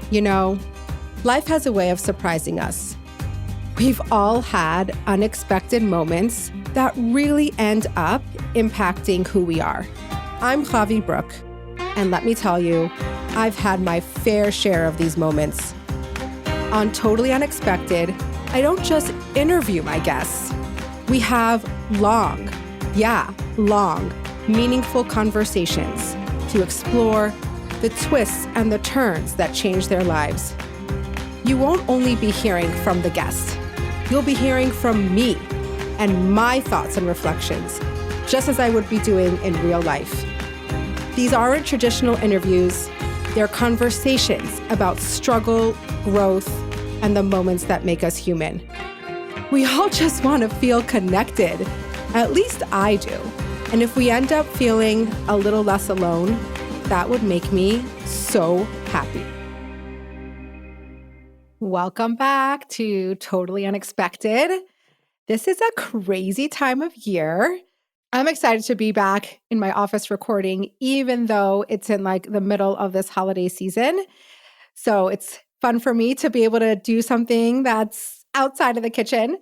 You know, life has a way of surprising us. We've all had unexpected moments that really end up impacting who we are. I'm Chavie Brooke, and let me tell you, I've had my fair share of these moments. On Totally Unexpected, I don't just interview my guests. We have long, meaningful conversations to explore the twists and the turns that change their lives. You won't only be hearing from the guest, you'll be hearing from me and my thoughts and reflections, just as I would be doing in real life. These aren't traditional interviews, they're conversations about struggle, growth, and the moments that make us human. We all just want to feel connected, at least I do. And if we end up feeling a little less alone, that would make me so happy. Welcome back to Totally Unexpected. This is a crazy time of year. I'm excited to be back in my office recording, even though it's in like the middle of this holiday season. So it's fun for me to be able to do something that's outside of the kitchen.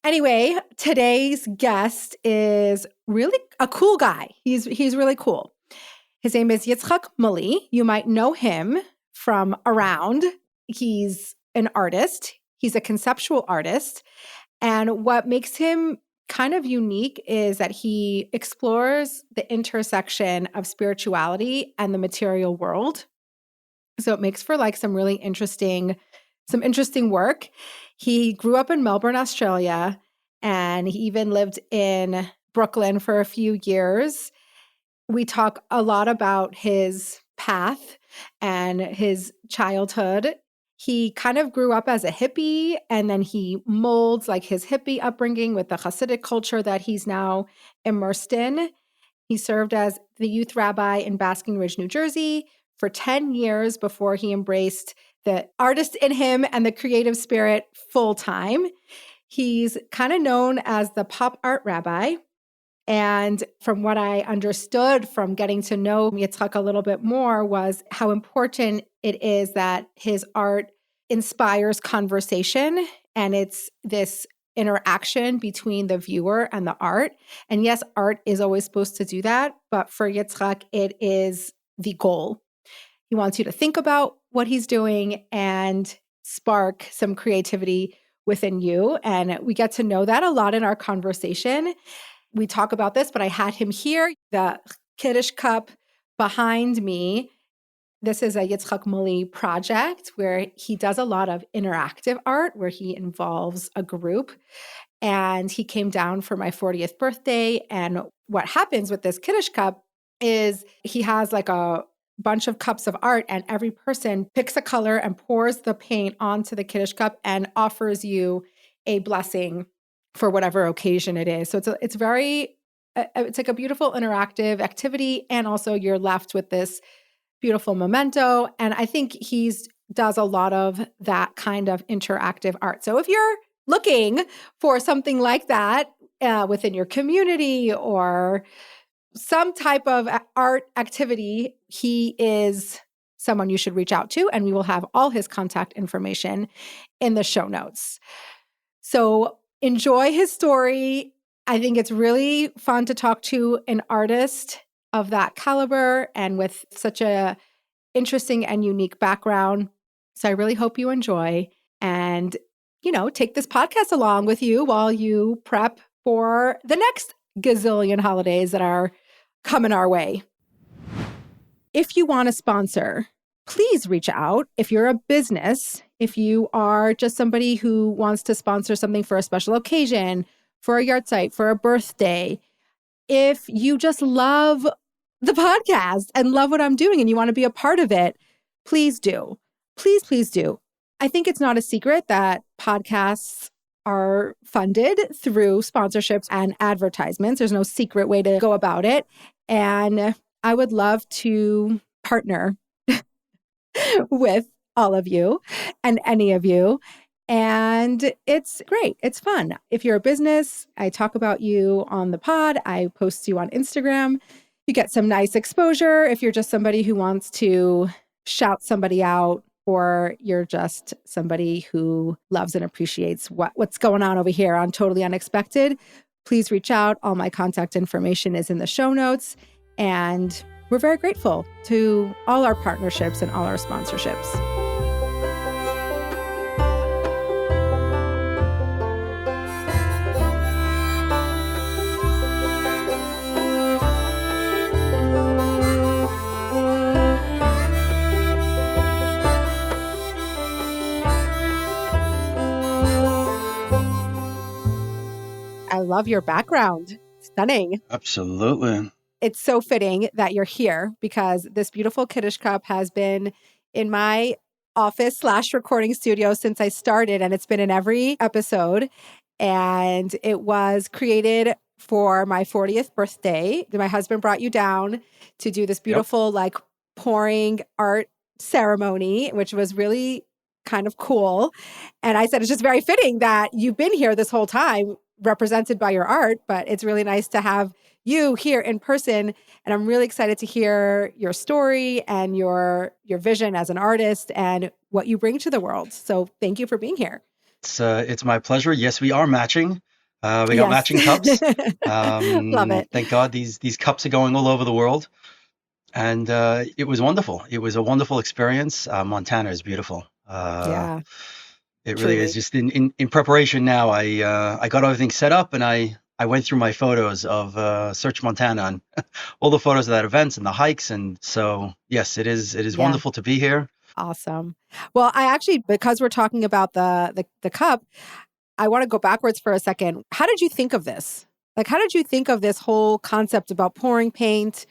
Anyway, today's guest is really a cool guy. He's really cool. His name is Yitzchok Moully. You might know him from around. He's an artist. He's a conceptual artist. And what makes him kind of unique is that he explores the intersection of spirituality and the material world. So it makes for like some interesting work. He grew up in Melbourne, Australia, and he even lived in Brooklyn for a few years. We talk a lot about his path and his childhood. He kind of grew up as a hippie, and then he molds like his hippie upbringing with the Hasidic culture that he's now immersed in. He served as the youth rabbi in Basking Ridge, New Jersey for 10 years before he embraced the artist in him and the creative spirit full time. He's kind of known as the pop art rabbi. And from what I understood from getting to know Yitzchok a little bit more was how important it is that his art inspires conversation, and it's this interaction between the viewer and the art. And yes, art is always supposed to do that, but for Yitzchok, it is the goal. He wants you to think about what he's doing and spark some creativity within you. And we get to know that a lot in our conversation. We talk about this, but I had him here, the Kiddush cup behind me. This is a Yitzchok Moully project where he does a lot of interactive art where he involves a group. And he came down for my 40th birthday. And what happens with this Kiddush cup is he has like a bunch of cups of art, and every person picks a color and pours the paint onto the Kiddush cup and offers you a blessing for whatever occasion it is. So it's like a beautiful interactive activity, and also you're left with this beautiful memento. And I think does a lot of that kind of interactive art. So if you're looking for something like that within your community or some type of art activity, he is someone you should reach out to, and we will have all his contact information in the show notes. So enjoy his story. I think it's really fun to talk to an artist of that caliber and with such a interesting and unique background. So I really hope you enjoy and, take this podcast along with you while you prep for the next gazillion holidays that are coming our way. If you want to sponsor, please reach out. If you're a business, if you are just somebody who wants to sponsor something for a special occasion, for a yard site, for a birthday, if you just love the podcast and love what I'm doing and you want to be a part of it, please do. Please do. I think it's not a secret that podcasts are funded through sponsorships and advertisements. There's no secret way to go about it. And I would love to partner with all of you and any of you. And it's great. It's fun. If you're a business, I talk about you on the pod. I post you on Instagram. You get some nice exposure. If you're just somebody who wants to shout somebody out or you're just somebody who loves and appreciates what's going on over here on Totally Unexpected, please reach out. All my contact information is in the show notes. And we're very grateful to all our partnerships and all our sponsorships. I love your background. Stunning. Absolutely. It's so fitting that you're here because this beautiful Kiddush cup has been in my office/recording studio since I started, and it's been in every episode. And it was created for my 40th birthday. My husband brought you down to do this beautiful, like pouring art ceremony, which was really kind of cool. And I said, it's just very fitting that you've been here this whole time represented by your art, but it's really nice to have you here in person. And I'm really excited to hear your story and your vision as an artist and what you bring to the world. So thank you for being here. It's my pleasure. Yes, we are matching. We got matching cups. Love it. Thank God these cups are going all over the world. And it was wonderful. It was a wonderful experience. Montana is beautiful. Yeah. It really is. Just in preparation now, I got everything set up and I went through my photos of Search Montana and all the photos of that events and the hikes. And so, yes, it is wonderful to be here. Awesome. Well, I actually, because we're talking about the cup, I want to go backwards for a second. How did you think of this? Like, how did you think of this whole concept about pouring paint?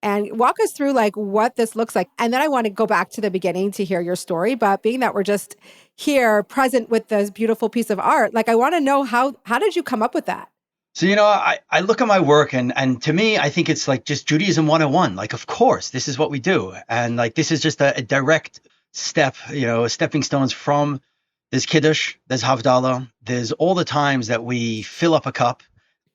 And walk us through like what this looks like. And then I want to go back to the beginning to hear your story. But being that we're just here present with this beautiful piece of art, like I want to know how did you come up with that? So, I look at my work and to me, I think it's like just Judaism 101. Like, of course, this is what we do. And like, this is just a direct step, stepping stones from there's Kiddush, there's Havdalah, there's all the times that we fill up a cup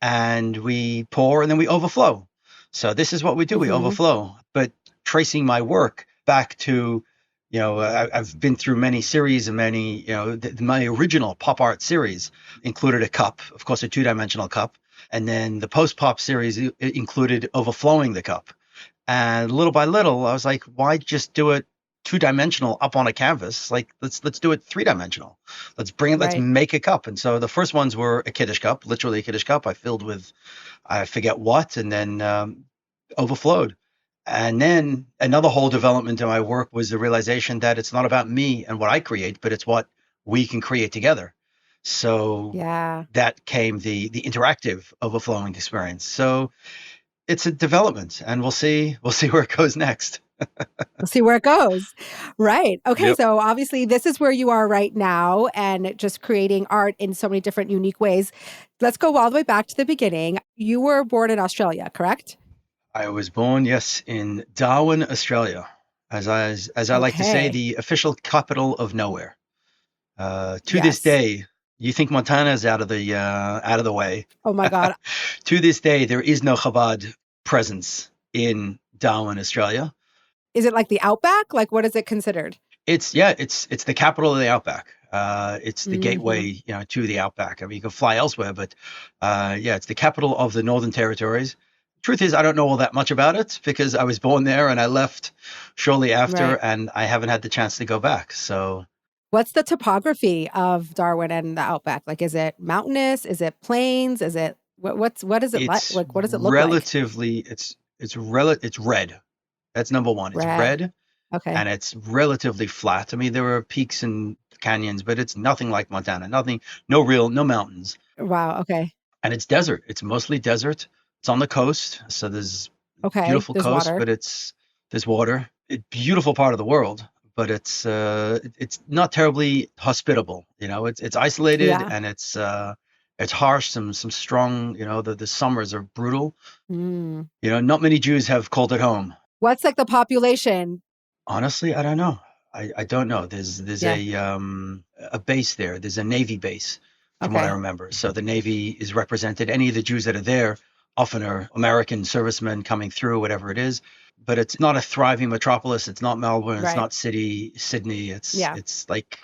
and we pour and then we overflow. So this is what we do. We overflow. But tracing my work back to, I've been through many series and many, my original pop art series included a cup, of course, a 2-dimensional cup. And then the post-pop series included overflowing the cup. And little by little, I was like, why just do it 2-dimensional up on a canvas? Like, let's do it 3-dimensional. Let's make a cup. And so the first ones were a Kiddush cup, literally a Kiddush cup I filled with, I forget what, and then overflowed. And then another whole development in my work was the realization that it's not about me and what I create, but it's what we can create together. So that came the interactive overflowing experience. So it's a development and we'll see where it goes next. We'll see where it goes. Right. Okay. So obviously this is where you are right now and just creating art in so many different unique ways. Let's go all the way back to the beginning. You were born in Australia, correct? I was born, yes, in Darwin, Australia. As I like to say, the official capital of nowhere. To this day, you think Montana is out of the way. Oh my God. To this day, there is no Chabad presence in Darwin, Australia. Is it like the outback? Like, what is it considered? It's the capital of the outback. It's the gateway, to the outback. I mean, you can fly elsewhere, but it's the capital of the Northern Territories. Truth is, I don't know all that much about it because I was born there and I left shortly after, and I haven't had the chance to go back. So, what's the topography of Darwin and the outback? Like, is it mountainous? Is it plains? Is it what is it like? Like, what does it look like? It's red. That's number one. It's red. Okay. And it's relatively flat. I mean, there are peaks and canyons, but it's nothing like Montana. No mountains. Wow. Okay. And it's desert. It's mostly desert. It's on the coast. So there's beautiful coast, water. But there's water. It's a beautiful part of the world, but it's not terribly hospitable. It's isolated and it's harsh. Some strong, the summers are brutal. Not many Jews have called it home. What's like the population? Honestly, I don't know. I don't know. There's a base there. There's a Navy base from what I remember. So the Navy is represented. Any of the Jews that are there often are American servicemen coming through, whatever it is. but it's not a thriving metropolis. It's not Melbourne. It's Right. not Sydney. Yeah. It's like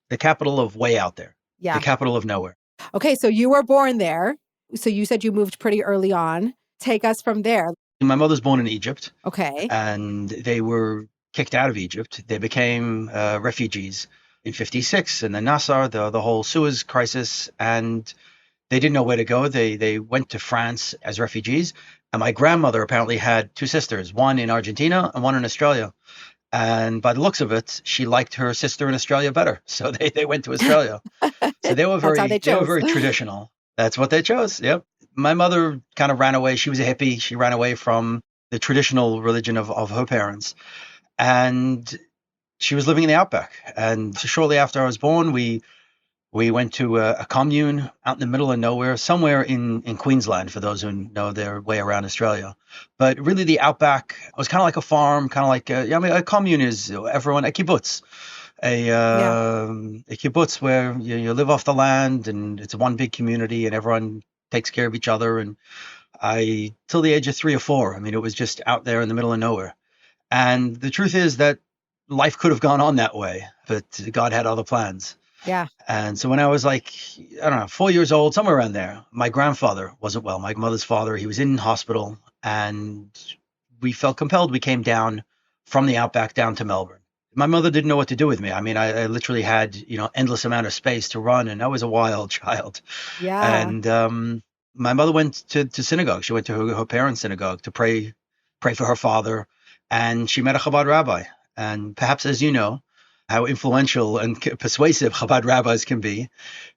the capital of way out there, the Yeah. capital of nowhere. Okay. So you were born there. So you said you moved pretty early on. Take us from there. My mother's born in Egypt, Okay. and they were kicked out of Egypt. They became refugees in '56, and then Nasser, the whole Suez crisis, and they didn't know where to go. They went to France as refugees, and my grandmother apparently had two sisters, one in Argentina and one in Australia. And by the looks of it, she liked her sister in Australia better, so they went to Australia. So That's how they they were chose. very traditional. That's what they chose. Yep. My mother kind of ran away. She was a hippie. She ran away from the traditional religion of her parents, and she was living in the outback. And shortly after I was born, we went to a commune out in the middle of nowhere, somewhere in Queensland, for those who know their way around Australia. But really, the outback was kind of like a farm, kind of like a commune is everyone, a kibbutz, Yeah. a kibbutz where you live off the land and it's one big community and everyone takes care of each other. And till the age of 3 or 4, I mean, it was just out there in the middle of nowhere. And the truth is that life could have gone on that way, but God had other plans. Yeah. And so when I was like, I don't know, 4 years old, somewhere around there, my grandfather wasn't well. My mother's father, he was in hospital, and we felt compelled. We came down from the outback down to Melbourne. My mother didn't know what to do with me. I mean, I literally had, endless amount of space to run, and I was a wild child. Yeah. And my mother went to synagogue. She went to her parents' synagogue to pray for her father, and she met a Chabad rabbi. And perhaps, as you know, how influential and persuasive Chabad rabbis can be,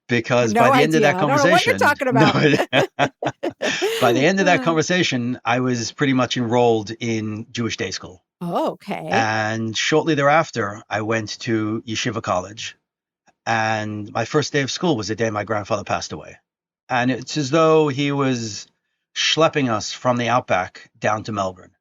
because No by the end of idea. that I don't know what you're conversation, talking about. by the end of that conversation, I was pretty much enrolled in Jewish day school. Oh, okay. And shortly thereafter, I went to yeshiva college. And my first day of school was the day my grandfather passed away. And it's as though he was schlepping us from the outback down to Melbourne.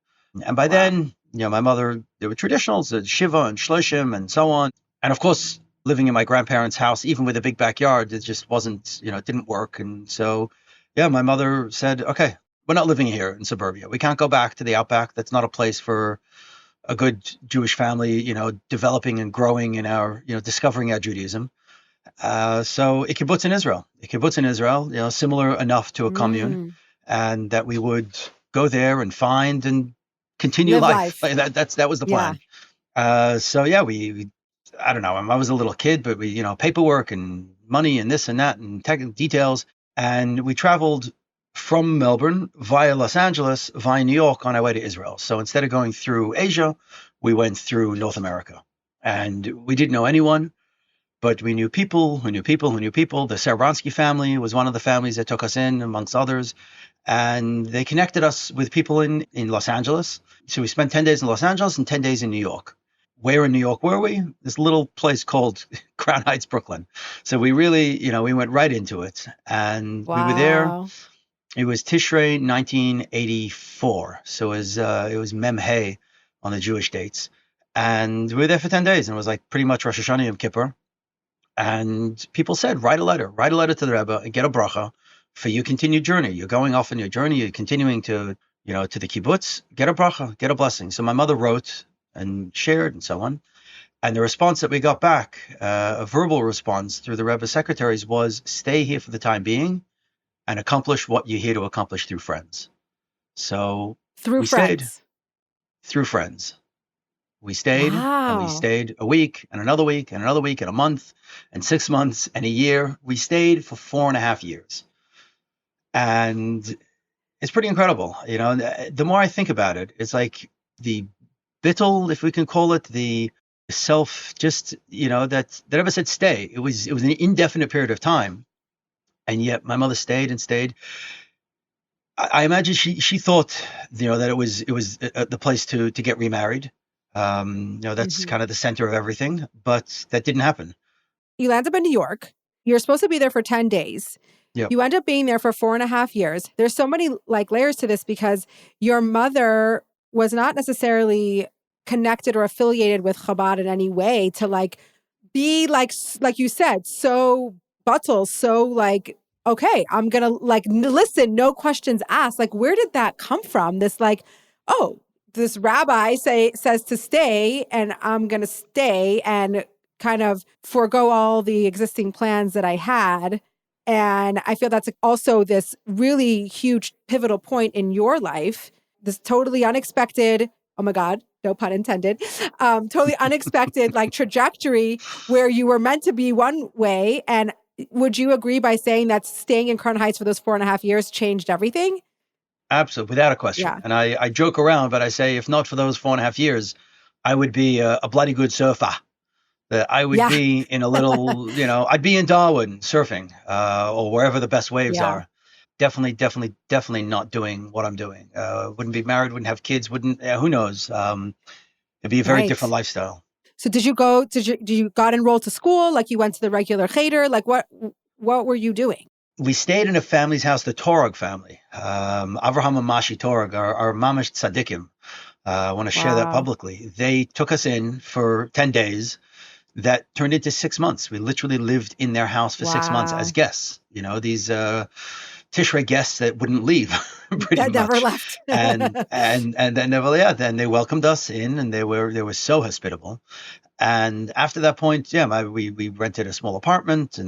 And by Wow. then, my mother, there were traditionals, Shiva and Shloshim and so on. And of course, living in my grandparents' house, even with a big backyard, it just wasn't, it didn't work. And so, my mother said, okay, we're not living here in suburbia. We can't go back to the outback. That's not a place for a good Jewish family, developing and growing in our, discovering our Judaism. So a kibbutz in Israel, similar enough to a commune, and that we would go there and find and continue Live life. life. Like that was the plan. So we I don't know. I was a little kid, but we, paperwork and money and this and that and technical details. And we traveled from Melbourne via Los Angeles, via New York on our way to Israel. So instead of going through Asia, we went through North America. And we didn't know anyone, but we knew people who knew people who knew people. The Sarbansky family was one of the families that took us in, amongst others. And they connected us with people in Los Angeles. So we spent 10 days in Los Angeles and 10 days in New York. Where in New York were we? This little place called Crown Heights, Brooklyn. So we really, we went right into it. And we were there. Wow. It was Tishrei 1984. So it was Mem Hay on the Jewish dates. And we were there for 10 days. And it was like pretty much Rosh Hashanah Yom Kippur. And people said, write a letter to the Rebbe and get a bracha for your continued journey. You're going off on your journey. You're continuing to the kibbutz. Get a bracha, get a blessing. So my mother wrote and shared and so on. And the response that we got back, a verbal response through the Rebbe's secretaries, was stay here for the time being and accomplish what you're here to accomplish through friends. So we stayed through friends. We stayed, and we stayed a week and another week and another week and a month and 6 months and a year. We stayed for 4.5 years. And it's pretty incredible. The more I think about it, it's like the bittul, if we can call it, the self, just, that ever said stay. It was an indefinite period of time. And yet my mother stayed and stayed. I imagine she thought, that it was the place to get remarried. That's kind of the center of everything, but that didn't happen. You land up in New York. You're supposed to be there for 10 days. Yep. You end up being there for 4.5 years. There's so many layers to this because your mother was not necessarily connected or affiliated with Chabad in any way to be like you said, so buttle, so okay, I'm going to listen, no questions asked. Where did that come from? This oh, this rabbi says to stay, and I'm going to stay and kind of forego all the existing plans that I had. And I feel that's also this really huge pivotal point in your life, this totally unexpected, oh my God, no pun intended, totally unexpected like trajectory where you were meant to be one way. And would you agree by saying that staying in Crown Heights for those 4.5 years changed everything? Absolutely, without a question. Yeah. And I joke around, but I say, if not for those 4.5 years, I would be a bloody good surfer. That I would Yeah. be in a little, I'd be in Darwin surfing, or wherever the best waves Yeah. are. Definitely not doing what I'm doing. Wouldn't be married, wouldn't have kids, wouldn't, who knows? It'd be a very different lifestyle. So did you got enrolled to school? Like you went to the regular cheder? Like what were you doing? We stayed in a family's house, the Torag family. Avraham and Mashi Torag are mamash tzaddikim. I want to share that publicly. They took us in for 10 days. That turned into 6 months. We literally lived in their house for 6 months as guests. These Tishrei guests that wouldn't leave, pretty much. Never left. and then then they welcomed us in, and they were so hospitable. And after that point, we rented a small apartment,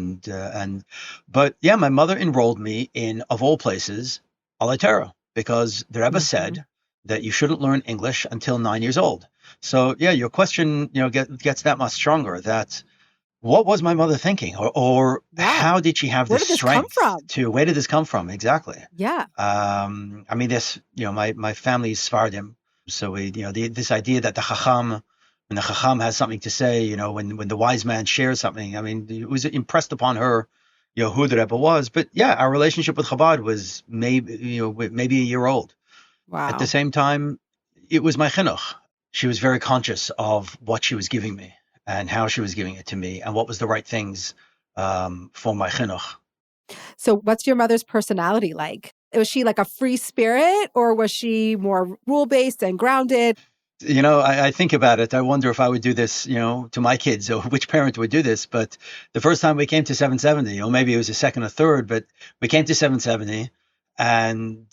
but my mother enrolled me in, of all places, Obliteration, because the Rebbe said that you shouldn't learn English until 9 years old. So your question, gets that much stronger. That what was my mother thinking, or how did she have the strength to? Where did this come from? Exactly. Yeah. I mean, this, my family is Sephardim, so we, this idea that the Chacham. When the Chacham has something to say, when the wise man shares something, I mean, it was impressed upon her, who the Rebbe was. But our relationship with Chabad was maybe a year old. Wow. At the same time, it was my chinuch. She was very conscious of what she was giving me and how she was giving it to me and what was the right things for my chinuch. So what's your mother's personality like? Was she like a free spirit, or was she more rule-based and grounded? I think about it. I wonder if I would do this, to my kids, or which parent would do this. But the first time we came to 770, or maybe it was a second or third, but we came to 770, and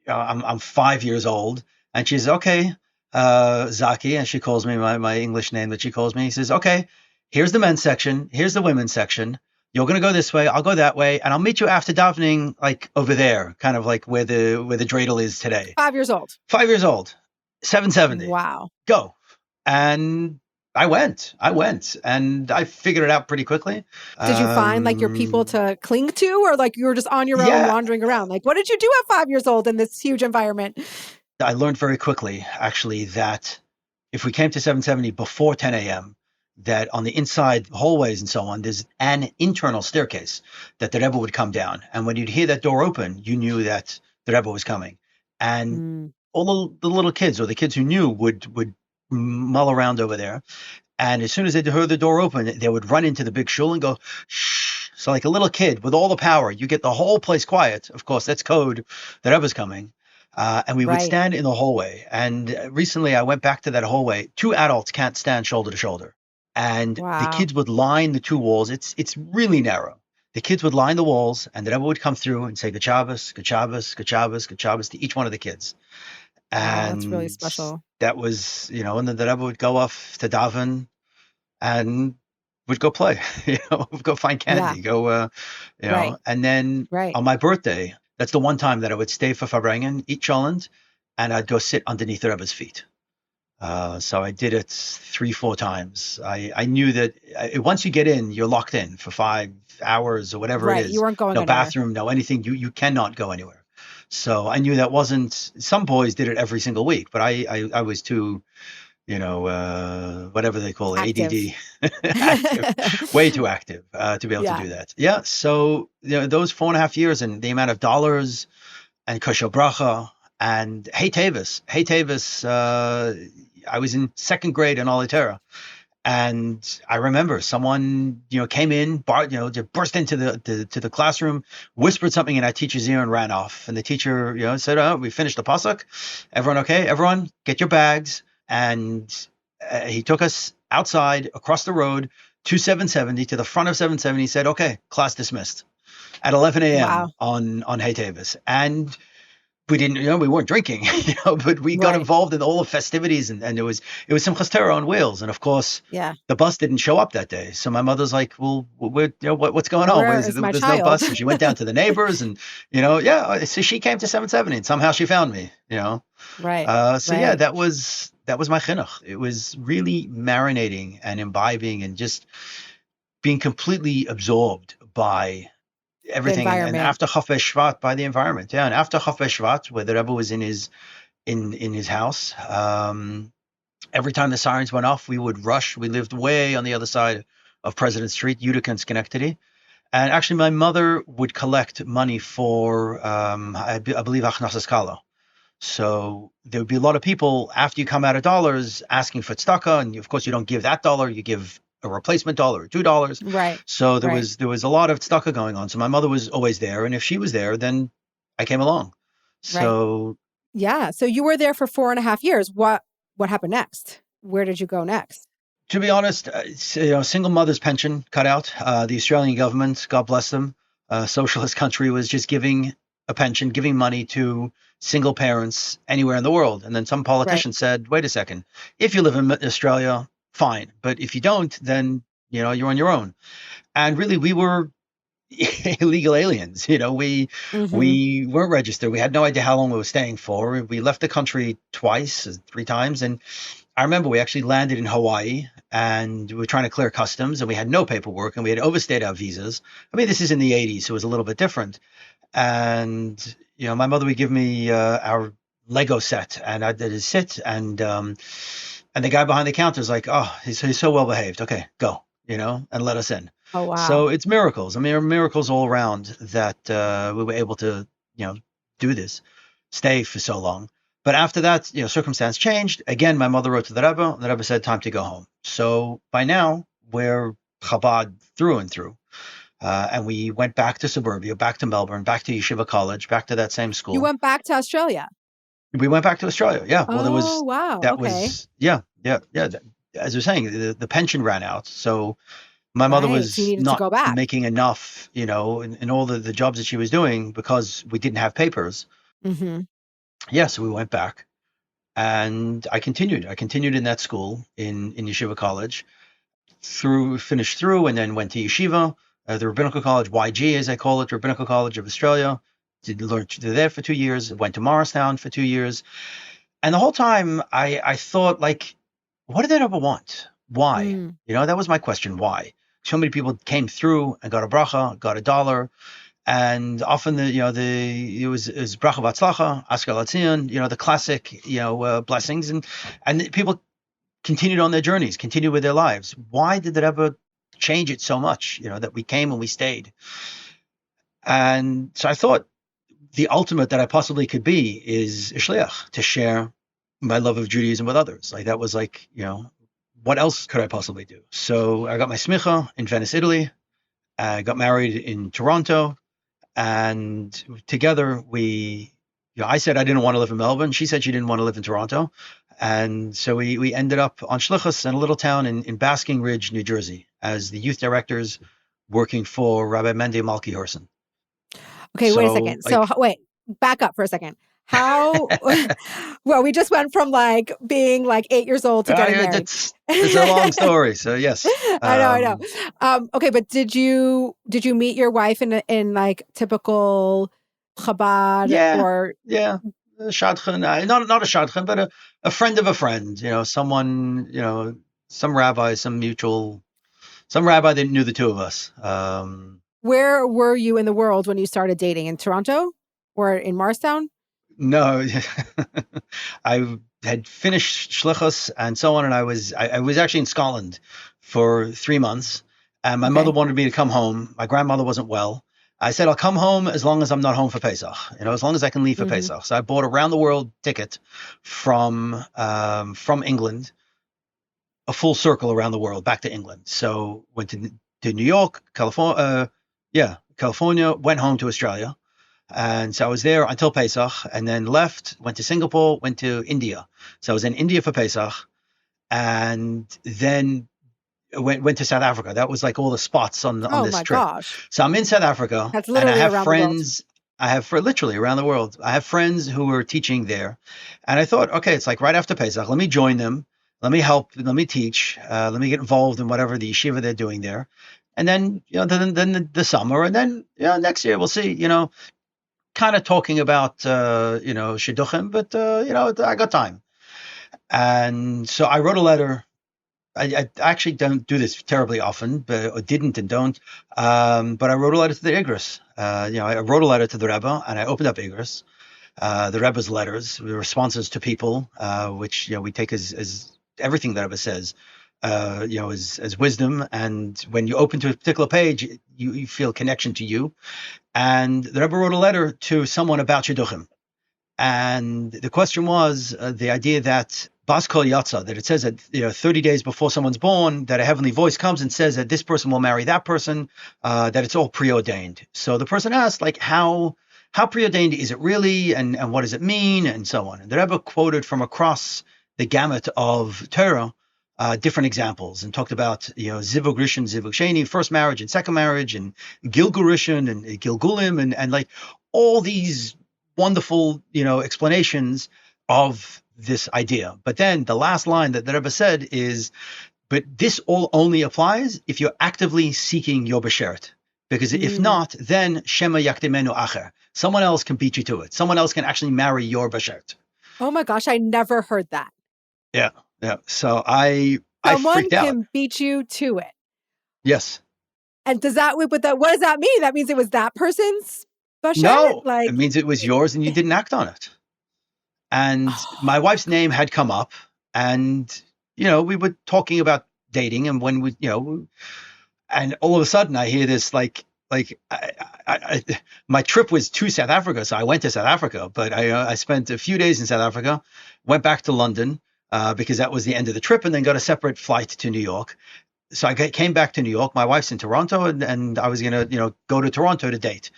I'm 5 years old, and she's okay, Zaki, and she calls me my English name that she calls me. He says, okay, here's the men's section, here's the women's section. You're gonna go this way, I'll go that way, and I'll meet you after davening, like over there, kind of like where the dreidel is today. 5 years old. 5 years old. 770. Wow. Go. And I went and I figured it out pretty quickly. Did you find like your people to cling to, or like you were just on your own wandering around? Like, what did you do at 5 years old in this huge environment? I learned very quickly, actually, that if we came to 770 before 10 a.m., that on the inside hallways and so on, there's an internal staircase that the Rebbe would come down. And when you'd hear that door open, you knew that the Rebbe was coming. And all the little kids, or the kids who knew, would mull around over there. And as soon as they heard the door open, they would run into the big shul and go, shh. So like a little kid with all the power, you get the whole place quiet. Of course, that's code. The Rebbe's coming. And we would stand in the hallway. And recently I went back to that hallway. 2 adults can't stand shoulder to shoulder. And the kids would line the 2 walls. It's really narrow. The kids would line the walls, and the Rebbe would come through and say, Good Shabbos, Good Shabbos, Good Shabbos, Good Shabbos to each one of the kids. And that's really special. That was, and then the Rebbe would go off to daven and would go play, would go find candy, and then on my birthday, that's the one time that I would stay for Farbrengen, eat cholent, and I'd go sit underneath the Rebbe's feet. So I did it 3-4 times. I knew that once you get in, you're locked in for 5 hours or whatever it is. You weren't going no anywhere. Bathroom, no anything. You cannot go anywhere. So I knew that wasn't. Some boys did it every single week, but I was too, whatever they call it, active. ADD, active, way too active to be able to do that. Yeah. So those 4.5 years and the amount of dollars and kosher bracha and Hey Tavis. I was in 2nd grade in Obliteration. And I remember someone, came in, burst into the classroom, whispered something in our teacher's ear and ran off. And the teacher, said, "Oh, we finished the pasuk. Everyone okay? Everyone get your bags." And he took us outside across the road to 770, to the front of 770. He said, "Okay, class dismissed," at 11 a.m. on Hey Tavis. And we didn't, we weren't drinking, but we got Right. involved in all the festivities, and it was Simchas Torah on wheels, and of course Yeah. the bus didn't show up that day. So my mother's like, well, what's going on? Where is my There's no child? bus, and she went down to the neighbors, and yeah, so she came to 770, and somehow she found me. Right. So yeah, Right. that was my chinuch. It was really marinating and imbibing and just being completely absorbed by The everything. And environment. after Chafei Shvat, by the environment, yeah. And after Chafei Shvat, where the Rebbe was in his house, every time the sirens went off, we would rush. We lived way on the other side of President Street, Utica and Schenectady. And actually, my mother would collect money for, I believe, Achnasas Kala. So there would be a lot of people after you come out of dollars asking for tzedakah, and of course you don't give that dollar, you give a replacement dollar or $2. Right. So there Right. was a lot of tzedakah going on. So my mother was always there, and if she was there, then I came along. Right. So Yeah. So you were there for 4.5 years. What happened next? Where did you go next? to be honest, single mother's pension cut out. The Australian government, God bless them, socialist country, was just giving a pension, giving money to single parents anywhere in the world. And then some Right. politician said, wait a second, if you live in Australia, fine. But if you don't, then, you're on your own. And really, we were illegal aliens. Mm-hmm. We weren't registered. We had no idea how long we were staying for. We left the country twice, 3 times. And I remember we actually landed in Hawaii, and we were trying to clear customs, and we had no paperwork, and we had overstayed our visas. I mean, this is in the 80s, so it was a little bit different. And my mother would give me our Lego set, and I did a sit, and the guy behind the counter is like, "Oh, he's so well behaved. Okay, go," and let us in. Oh, wow. So it's miracles. I mean, there are miracles all around that we were able to, do this, stay for so long. But after that, circumstance changed. Again, my mother wrote to the Rebbe, and the Rebbe said, time to go home. So by now, we're Chabad through and through. And we went back to suburbia, back to Melbourne, back to Yeshiva College, back to that same You school. went back to Australia. We went back to Australia. Yeah. Well, Oh, wow. Okay. yeah, yeah, yeah. As you're saying, the pension ran out. So my mother Right. So you was needed to not go back. making enough, in all the jobs that she was doing because we didn't have papers. Mm-hmm. Yeah. So we went back. And I continued. I continued in that school in Yeshiva College, finished through, and then went to Yeshiva, the Rabbinical College, YG as I call it, Rabbinical College of Australia. Did learn there for 2 years. Went to Morristown for 2 years, and the whole time I thought, like, what did I ever want? Why? Mm. That was my question. Why? So many people came through and got a bracha, got a dollar. And often it was bracha v'atzlacha, askar latzion, the classic blessings, and people continued on their journeys, continued with their lives. Why did it ever change it so much? That we came and we stayed. And so I thought the ultimate that I possibly could be is a shliach, to share my love of Judaism with others. Like that was like, what else could I possibly do? So I got my smicha in Venice, Italy. I got married in Toronto. And together I said I didn't want to live in Melbourne. She said she didn't want to live in Toronto. And so we ended up on shlichus in a little town in Basking Ridge, New Jersey, as the youth directors working for Rabbi Mendy Malki Horson. Okay, wait a So second. So like, wait, back up for a second. How? Well, we just went from like being like 8 years old to getting yeah, married. it's a long story. So yes, I know. Okay, but did you meet your wife in like typical Chabad yeah, or? yeah, a shadchan, not a shadchan, but a friend of a friend. Someone, some rabbi, some rabbi that knew the two of us. Where were you in the world when you started dating? In Toronto or in Morristown? No, I had finished shlichus and so on, and I was actually in Scotland for 3 months, and my mother Okay. wanted me to come home. My grandmother wasn't well. I said I'll come home as long as I'm not home for Pesach. As long as I can leave for Mm-hmm. Pesach. So I bought a round the world ticket from England, a full circle around the world back to England. So went to New York, California, California. Went home to Australia. And so I was there until Pesach, and then left, went to Singapore, went to India. So I was in India for Pesach, and then went to South Africa. That was like all the spots on Oh this my trip. gosh. So I'm in South Africa, That's and I literally have around the world. friends. I have for literally around the world. I have friends who are teaching there, and I thought, okay, it's like right after Pesach. Let me join them. Let me help. Let me teach. Let me get involved in whatever the yeshiva they're doing there, and then then the summer, and then next year we'll see. Kind of talking about shidduchim, but I got time, and so I wrote a letter. I actually don't do this terribly often, but or didn't and don't. But I wrote a letter to the Igros. I wrote a letter to the Rebbe, and I opened up Igros. The Rebbe's letters, the responses to people, which we take as everything the Rebbe says, as wisdom. And when you open to a particular page, you feel connection to you. And the Rebbe wrote a letter to someone about shidduchim. And the question was the idea that Bas Kol Yatsa, that it says that 30 days before someone's born, that a heavenly voice comes and says that this person will marry that person, that it's all preordained. So the person asked, like, how preordained is it really, and what does it mean, and so on. And the Rebbe quoted from across the gamut of Torah different examples and talked about zivug rishon, zivug sheni, first marriage and second marriage, and gilgul rishon and gilgulim, and like all these wonderful explanations of this idea. But then the last line that the Rebbe said is, but this all only applies if you're actively seeking your beshert. Because if not, then shema yakdimenu acher. Someone else can beat you to it. Someone else can actually marry your beshert. Oh my gosh, I never heard that. Yeah. So I Someone freaked out. can beat you to it. Yes. And what does that mean? That means it was that person's beshert? No, it means it was yours and you didn't act on it. And my wife's name had come up, and we were talking about dating, and when we and all of a sudden I hear this my trip was to South Africa, so I went to South Africa, but I spent a few days in South Africa, went back to London because that was the end of the trip, and then got a separate flight to New York. So I came back to New York. My wife's in Toronto, and I was gonna go to Toronto to date,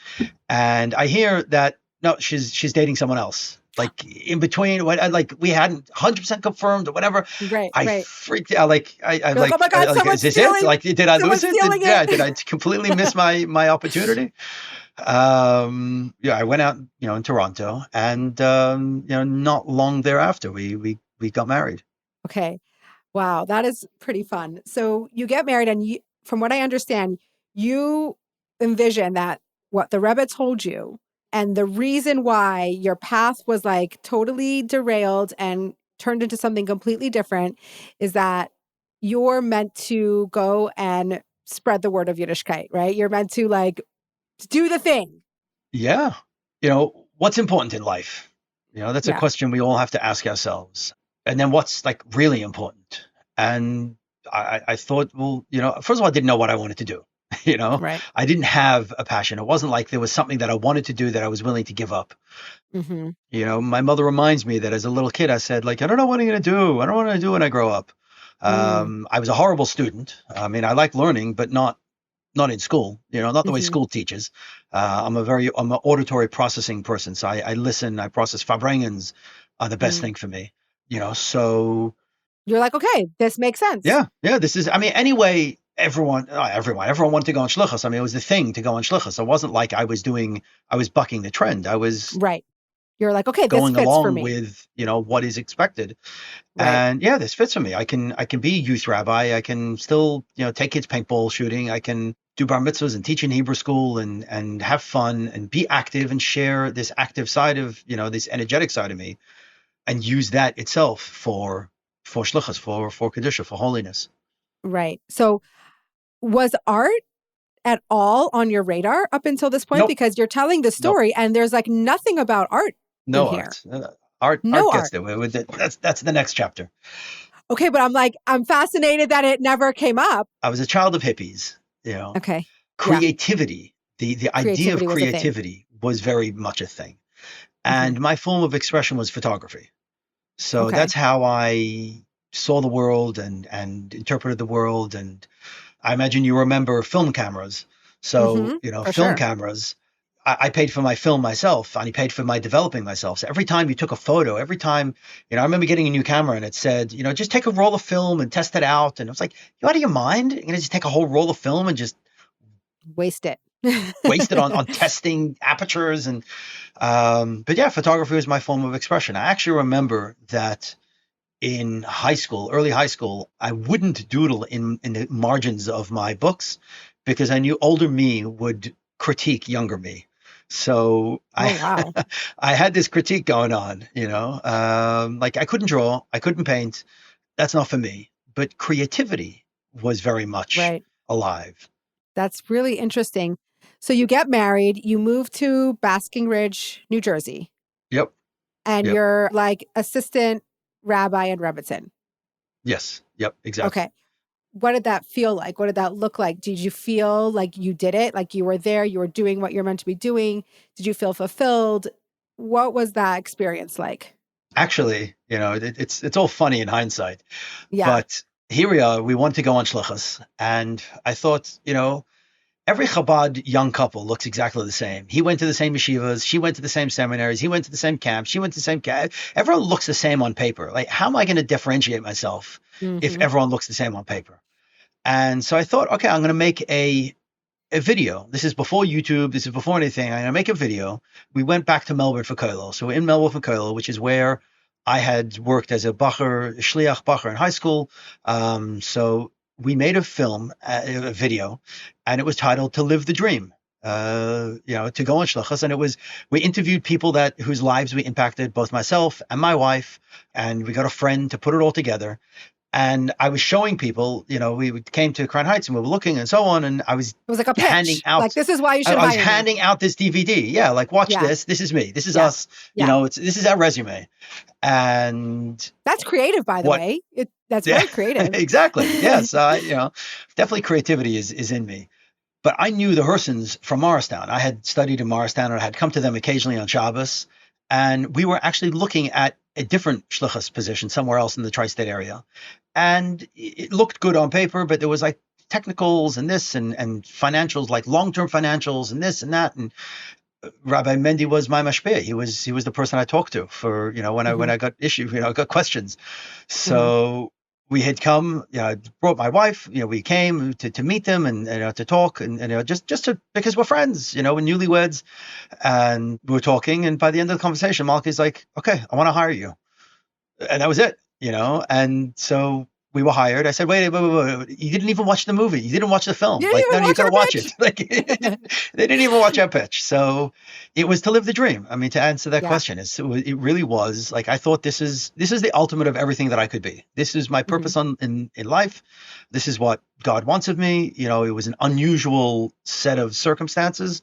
and I hear that no, she's dating someone else. Like in between, we hadn't 100% confirmed or whatever. Right. I freaked out. I like, oh my God, is this stealing, it? Like, did I lose it? Did I completely miss my opportunity? I went out, in Toronto, and not long thereafter, we got married. Okay. Wow, that is pretty fun. So you get married, and from what I understand, you envision that what the Rebbe told you, and the reason why your path was like totally derailed and turned into something completely different is that you're meant to go and spread the word of Yiddishkeit, right? You're meant to do the thing. Yeah. What's important in life? That's a question we all have to ask ourselves. And then what's really important? And I thought, well, first of all, I didn't know what I wanted to do. Right. I didn't have a passion. It wasn't like there was something that I wanted to do that I was willing to give up. Mm-hmm. My mother reminds me that as a little kid, I said, I don't know what I'm going to do. I don't know what I'm going to do when I grow up. I was a horrible student. I mean, I like learning, but not in school, not the way school teaches. I'm an auditory processing person. So I listen, I process. Farbrengens are the best thing for me, so. You're like, okay, this makes sense. Yeah. This is, anyway, everyone wanted to go on shlichus. It was the thing to go on shlichus. It wasn't like I was bucking the trend. I was right. You're like, okay, going this fits along for me. with, what is expected. Right. And this fits for me. I can be a youth rabbi. I can still, take kids paintball shooting. I can do bar mitzvahs and teach in Hebrew school and have fun and be active and share this active side of, this energetic side of me, and use that itself for shlichus, for kedusha, for holiness. Right. So was art at all on your radar up until this point? Nope. Because you're telling the story and there's nothing about art in here. Art gets there. That's the next chapter. Okay, but I'm fascinated that it never came up. I was a child of hippies, Okay. Creativity, the idea of creativity was very much a thing. And my form of expression was photography. So that's how I saw the world and interpreted the world. And I imagine you remember film cameras. So, film cameras, I paid for my film myself, and I paid for my developing myself. So every time you took a photo, every time, I remember getting a new camera and it said, just take a roll of film and test it out. And it was like, you out of your mind? You're going to just take a whole roll of film and just waste it. wasted on testing apertures and but yeah, photography was my form of expression. I actually remember that in high school, early high school, I wouldn't doodle in the margins of my books because I knew older me would critique younger me. So Oh, I wow. I had this critique going on, you know, like I couldn't draw, I couldn't paint. That's not for me. But creativity was very much Right. alive. That's really interesting. So you get married, you move to Basking Ridge, New Jersey, Yep. and Yep. you're like assistant rabbi in Rebbitzin. Yes. Yep. Exactly. Okay. What did that feel like? What did that look like? Did you feel like you did it? Like you were there, you were doing what you're meant to be doing? Did you feel fulfilled? What was that experience like? Actually, you know, it's all funny in hindsight, Yeah. but here we are. We wanted to go on shlichus, and I thought, you know, every Chabad young couple looks exactly the same. He went to the same yeshivas, she went to the same seminaries, he went to the same camps, she went to the same camp. Everyone looks the same on paper. Like, how am I going to differentiate myself if Hmm. everyone looks the same on paper? And so I thought, okay, I'm going to make a video. This is before YouTube. This is before anything. I'm going to make a video. We went back to Melbourne for Kollel. So we're in Melbourne for Kollel, which is where I had worked as a bacher, shliach bacher in high school. So we made a film, a video, and it was titled "To Live the Dream." You know, to go on shlichus, and it was we interviewed people that whose lives we impacted, both myself and my wife, and we got a friend to put it all together. And I was showing people, you know, we came to Crown Heights and we were looking and so on. And I was It was like a handing pitch. Like, out, this is why you should I was hire me. handing out this DVD. Yeah, like watch Yeah. this. This is me. This is Yeah. us. You Yeah. know, this is our resume. And That's creative, by the what? way. That's Yeah, very creative. exactly. Yes, you know, definitely creativity is in me. But I knew the Hersons from Morristown. I had studied in Morristown and I had come to them occasionally on Shabbos. And we were actually looking at a different shlichus position somewhere else in the tri-state area. And it looked good on paper, but there was like technicals and this and financials, like long-term financials and this and that. And Rabbi Mendy was my mashpeh. He was the person I talked to for, you know, when Hmm. I got issue, you know, I got questions. Hmm. So we had come, you know, I brought my wife, you know, we came to meet them and, you know, to talk and you know, just to, because we're friends, you know, we're newlyweds and we were talking. And by the end of the conversation, Malki's like, okay, I want to hire you. And that was it, you know? And so we were hired. I said, wait. You didn't even watch the movie. You didn't watch the film. You didn't Like, no, even you watch got to our watch it. Like, they didn't even watch our pitch. So it was to live the dream. I mean, to answer that Yeah. question, it really was like, I thought this is the ultimate of everything that I could be. This is my Hmm. purpose in life. This is what God wants of me. You know, it was an unusual set of circumstances.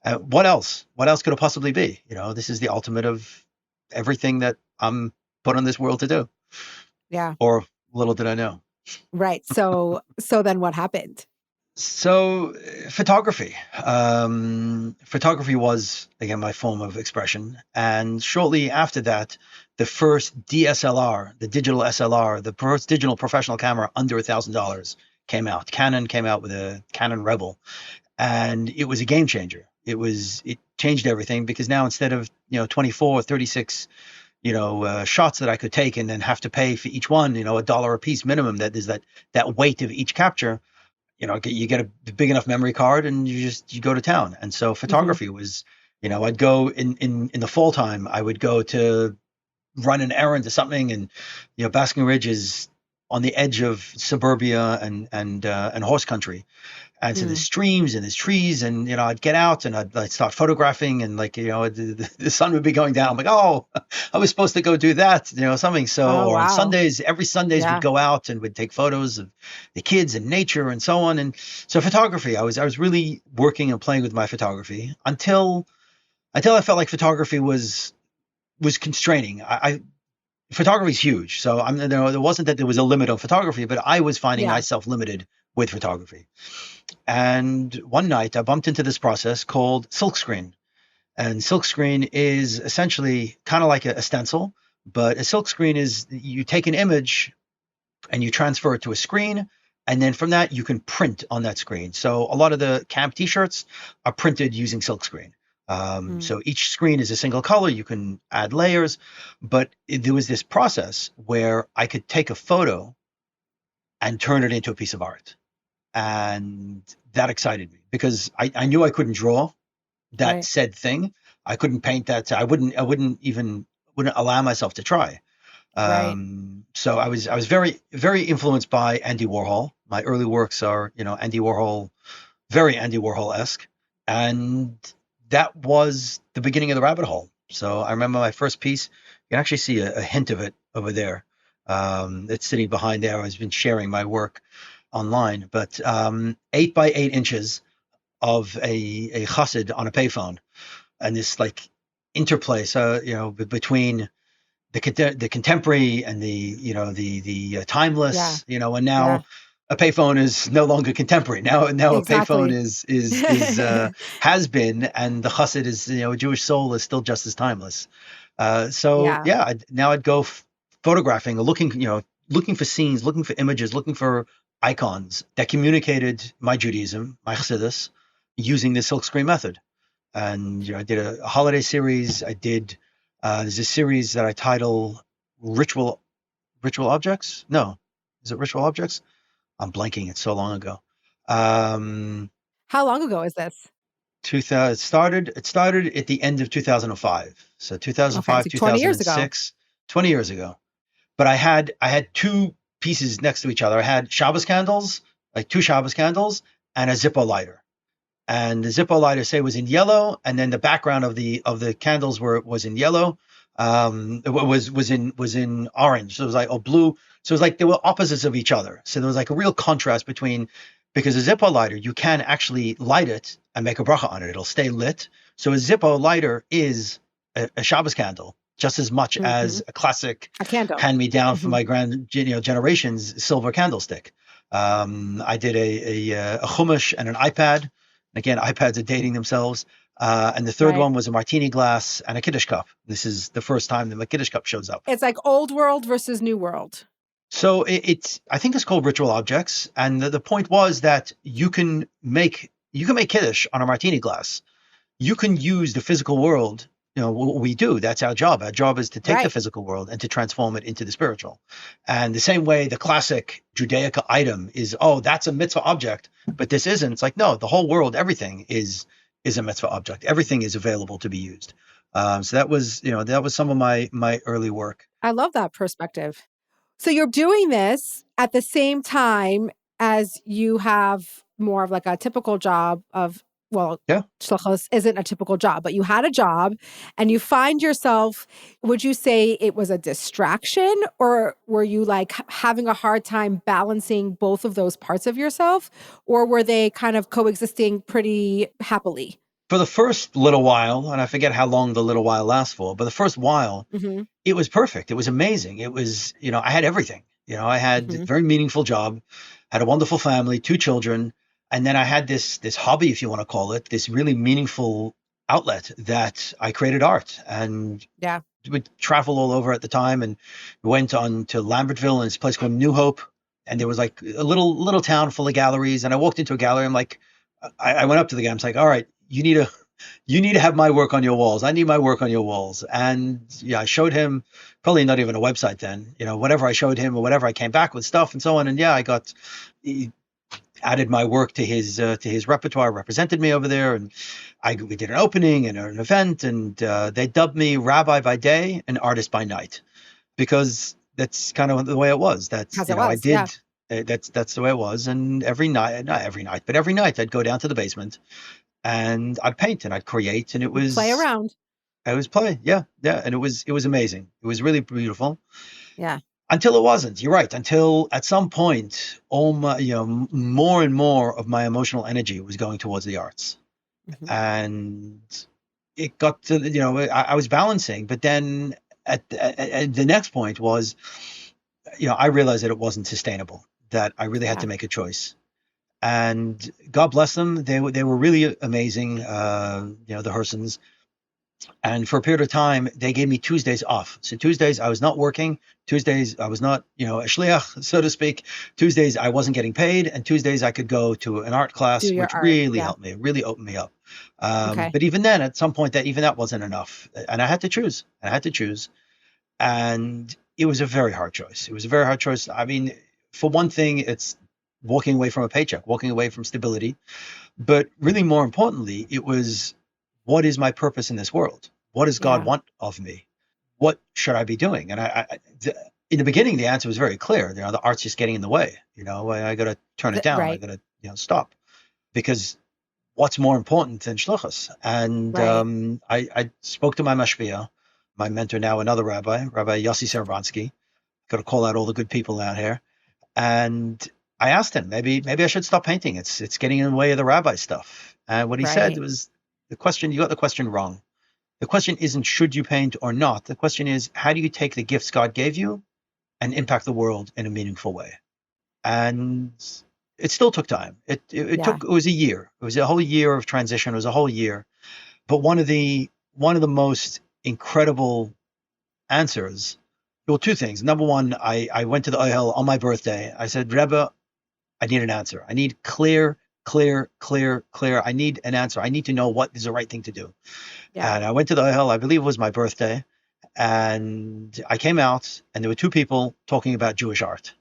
What else? What else could it possibly be? You know, this is the ultimate of everything that I'm put on this world to do. Yeah. Or little did I know. Right. So then what happened? So photography. Photography was again my form of expression. And shortly after that, the first DSLR, the digital SLR, the first digital professional camera under $1,000 came out. Canon came out with a Canon Rebel, and it was a game changer. It changed everything because now instead of 24 or 36 shots that I could take and then have to pay for each one, $1 a piece minimum. That is that weight of each capture. You get a big enough memory card and you go to town. And so Hmm. photography was, I'd go in the fall time. I would go to run an errand or something, and Basking Ridge is on the edge of suburbia and horse country. And so there's Mm. streams and there's trees, and I'd get out and I'd start photographing, and like the sun would be going down. I'm like, oh, I was supposed to go do that, something. So Oh, or on wow. Sundays, every Sundays we'd Yeah. go out and we'd take photos of the kids and nature and so on. And so photography, I was really working and playing with my photography until I felt like photography was constraining. Photography is huge, so it wasn't that there was a limit on photography, but I was finding Yeah. myself limited with photography. And one night I bumped into this process called silkscreen. And silkscreen is essentially kind of like a stencil, but a silkscreen is you take an image and you transfer it to a screen. And then from that, you can print on that screen. So a lot of the camp t-shirts are printed using silkscreen. Mm. So each screen is a single color. You can add layers, but there was this process where I could take a photo and turn it into a piece of art. And that excited me because I knew I couldn't draw that Right. said thing. I couldn't paint that. I wouldn't allow myself to try. Right. So I was very, very influenced by Andy Warhol. My early works are, Andy Warhol, very Andy Warhol-esque. And that was the beginning of the rabbit hole. So I remember my first piece. You can actually see a hint of it over there. It's sitting behind there. I've been sharing my work online, but 8 by 8 inches of a chassid on a payphone, and this like interplay, so between the contemporary and the Yeah. timeless, and Yeah. now a payphone is no longer contemporary. Now a payphone Exactly. is has been, and the chassid is, a Jewish soul is still just as timeless. So Yeah. yeah, now I'd go photographing or looking for scenes, looking for images, looking for icons that communicated my Judaism, my Chassidus, using the silkscreen method. And I did a holiday series. I did there's a series that I title Ritual Objects. No, is it Ritual Objects? I'm blanking. It's so long ago. Um, How long ago is this? 2000, it started at the end of 2005. So Okay, it's 2005, like 20 years ago. 2006, 20 years ago. But I had two pieces next to each other. I had Shabbos candles, like two Shabbos candles, and a Zippo lighter. And the Zippo lighter, say, was in yellow, and then the background of the candles was in yellow. It was in orange. So it was like, or blue. So it was like they were opposites of each other. So there was like a real contrast between, because a Zippo lighter, you can actually light it and make a bracha on it. It'll stay lit. So a Zippo lighter is a Shabbos candle just as much Hmm. as a classic A candle. hand me down from Hmm. my generations silver candlestick. I did a chumash and an iPad. Again, iPads are dating themselves. And the third Right. one was a martini glass and a Kiddush cup. This is the first time the Kiddush cup shows up. It's like old world versus new world. So I think it's called ritual objects. And the point was that you can make Kiddush on a martini glass. You can use the physical world. What we do, that's our job. Our job is to take the Right. physical world and to transform it into the spiritual. And the same way the classic Judaica item is, oh, that's a mitzvah object, but this isn't. It's like, no, the whole world, everything is a mitzvah object. Everything is available to be used. So that was some of my early work. I love that perspective. So you're doing this at the same time as you have more of like a typical job of, well, Yeah. shluchos isn't a typical job, but you had a job and you find yourself, would you say it was a distraction, or were you like having a hard time balancing both of those parts of yourself, or were they kind of coexisting pretty happily? For the first little while, and I forget how long the little while lasts for, but the first while, Hmm. it was perfect. It was amazing. It was, I had everything. I had a Hmm. very meaningful job, had a wonderful family, two children, and then I had this hobby, if you want to call it, this really meaningful outlet that I created art and Yeah. would travel all over at the time, and went on to Lambertville and this place called New Hope, and there was like a little town full of galleries, and I walked into a gallery. I'm like, I went up to the guy. I'm like, all right, you need to have my work on your walls. I need my work on your walls. And yeah, I showed him, probably not even a website then, whatever I showed him or whatever, I came back with stuff and so on. And yeah, he added my work to his repertoire, represented me over there. And we did an opening and an event, and they dubbed me rabbi by day and artist by night, because that's kind of the way it was. That's, As it I was. Yeah. did, that's the way it was. And every night, not every night, but every night I'd go down to the basement and I'd paint and I'd create, and it You play was around. I was play, yeah, yeah, and it was amazing. It was really beautiful Yeah. until it wasn't. You're right. Until at some point, all my, more and more of my emotional energy was going towards the arts, Hmm. and it got to, I was balancing, but then at the next point was, I realized that it wasn't sustainable. That I really had Yeah. to make a choice. And God bless them, they were really amazing. The Hersons. And for a period of time, they gave me Tuesdays off. So Tuesdays I was not working. Tuesdays I was not, a shliach, so to speak. Tuesdays I wasn't getting paid, and Tuesdays I could go to an art Do class, your which art. really Yeah. helped me, really opened me up. Okay. But even then, at some point, that wasn't enough, and I had to choose. And it was a very hard choice. It was a very hard choice. I mean, for one thing, it's walking away from a paycheck, walking away from stability. But really more importantly, it was, what is my purpose in this world? What does God Yeah. want of me? What should I be doing? And in the beginning, the answer was very clear. The art's just getting in the way. I got to turn it down. I Right. got to, stop, because what's more important than shluchus? And Right. I spoke to my mashpia, my mentor now, another rabbi, Rabbi Yossi Servansky. Got to call out all the good people out here. And I asked him, maybe I should stop painting. It's getting in the way of the rabbi stuff. And what he said Right. was, the question, you got the question wrong. The question isn't should you paint or not. The question is, how do you take the gifts God gave you and impact the world in a meaningful way? And it still took time. Yeah. It was a year. It was a whole year of transition. It was a whole year. But one of the most incredible answers, well, two things. Number one, I went to the Ohel on my birthday. I said, Rebbe, I need an answer. I need clear. I need an answer. I need to know what is the right thing to do. Yeah. And I went to the Ohel, I believe it was my birthday. And I came out and there were two people talking about Jewish art.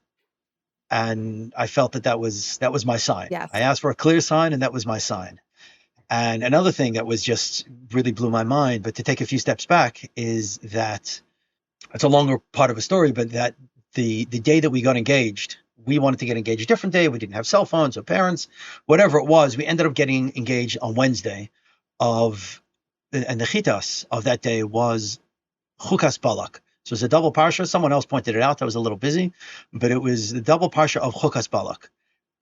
And I felt that was my sign. Yes. I asked for a clear sign, and that was my sign. And another thing that was just really blew my mind, but to take a few steps back, is that it's a longer part of a story, but that the day that we got engaged, we wanted to get engaged a different day. We didn't have cell phones or parents, whatever it was. We ended up getting engaged on Wednesday and the chitas of that day was Chukas Balak. So it's a double parsha. Someone else pointed it out. I was a little busy, but it was the double parsha of Chukas Balak.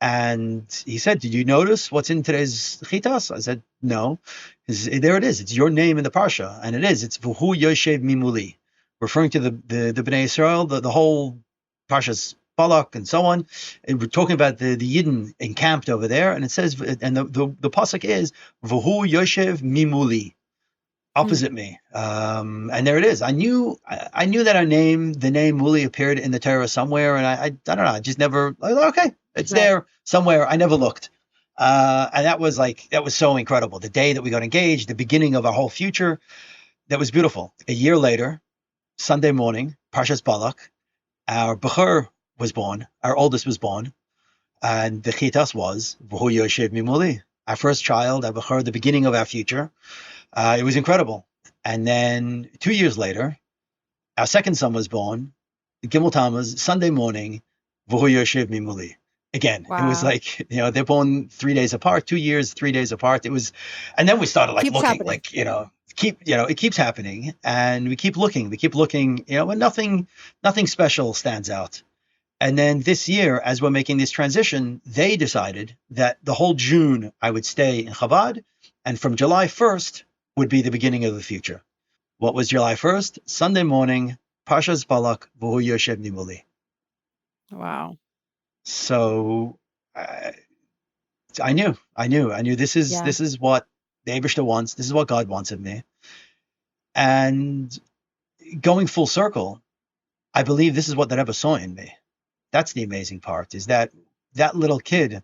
And he said, "Did you notice what's in today's chitas?" I said, "No." There it is. It's your name in the parsha, and it is. It's V'hu Yoshev Mimuli, referring to the Bnei Israel, the whole parshas Balak and so on. And we're talking about the Yidden encamped over there, and it says, and the pasuk is V'hu Yoshev Mimuli, opposite me. And there it is. I knew that the name Moully appeared in the Torah somewhere, and I don't know. I just never. Okay, it's Right. there somewhere. I never looked. And that was so incredible. The day that we got engaged, the beginning of our whole future. That was beautiful. A year later, Sunday morning, Parshas Balak, our Bechor was born. Our oldest was born, and the chitas was V'hu Yoshev Mimuli, our first child, our Bechor, the beginning of our future. It was incredible. And then 2 years later, our second son was born, Gimel Tammuz, Sunday morning, V'hu Yoshev Mimuli. Again, it was Wow. like, they're born 3 days apart, 2 years, 3 days apart. It was, and then we started Keeps looking, happening. it keeps happening, and we keep looking, and nothing special stands out. And then this year, as we're making this transition, they decided that the whole June I would stay in Chabad, and from July 1st would be the beginning of the future. What was July 1st? Sunday morning, Parshas Balak, V'hu Yoshev Nimuli. Wow. So I knew this is what the Eibishter wants. This is what God wants of me. And going full circle, I believe this is what the Rebbe saw in me. That's the amazing part, is that little kid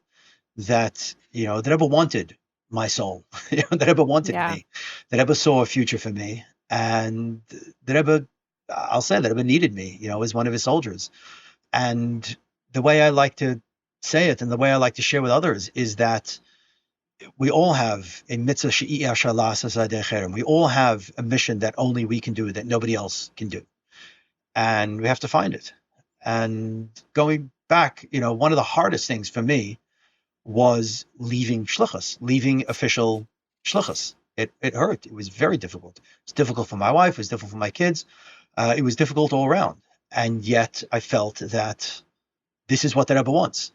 that, the Rebbe wanted my soul, the Rebbe wanted me, the Rebbe saw a future for me. And the Rebbe, I'll say, the Rebbe needed me, as one of his soldiers. And the way I like to say it, and the way I like to share with others, is that we all have a mitzvah she'iyah shalas asadei. We all have a mission that only we can do, that nobody else can do. And we have to find it. And going back, one of the hardest things for me was leaving shluchus, leaving official shluchus. It hurt. It was very difficult. It's difficult for my wife. It was difficult for my kids. It was difficult all around. And yet I felt that this is what the Rebbe wants.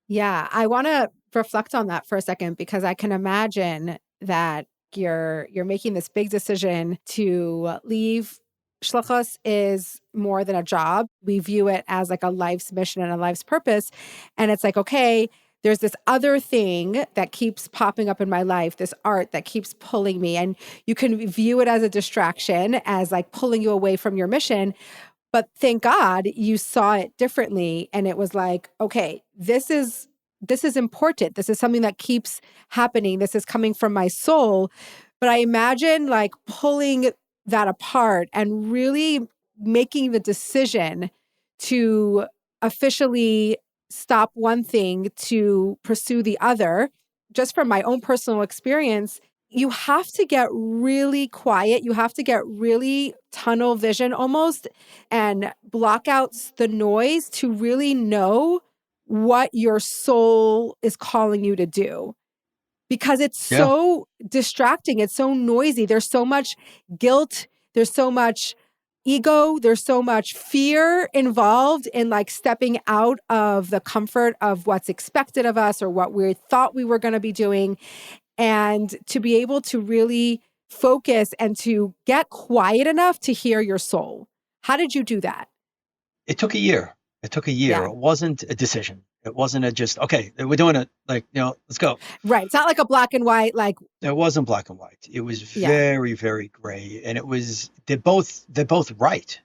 Yeah, I want to reflect on that for a second, because I can imagine that you're making this big decision to leave. Shluchos is more than a job. We view it as like a life's mission and a life's purpose. And it's like, okay, there's this other thing that keeps popping up in my life, this art that keeps pulling me. And you can view it as a distraction, as like pulling you away from your mission. But thank God you saw it differently. And it was like, okay, this is important. This is something that keeps happening. This is coming from my soul. But I imagine like pulling that apart and really making the decision to officially stop one thing to pursue the other. Just from my own personal experience, you have to get really quiet. You have to get really tunnel vision almost and block out the noise to really know what your soul is calling you to do. Because it's Yeah. so distracting. It's so noisy. There's so much guilt. There's so much ego. There's so much fear involved in like stepping out of the comfort of what's expected of us or what we thought we were going to be doing. And to be able to really focus and to get quiet enough to hear your soul. How did you do that? It took a year. It took a year. Yeah. It wasn't a decision. It wasn't a just, okay, we're doing it. Like, let's go. Right. It's not like a black and white, like, It wasn't black and white. It was yeah, very, very gray. And they're both right,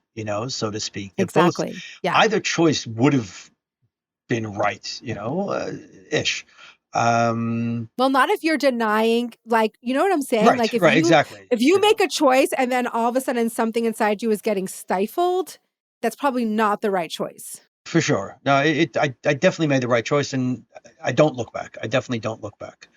so to speak. They're both, exactly. Yeah. either choice would have been right, ish. Well, not if you're denying, like, you know what I'm saying? Right, Like right, exactly. if you make a choice and then all of a sudden something inside you is getting stifled, that's probably not the right choice. For sure. No, I definitely made the right choice, and I don't look back. I definitely don't look back.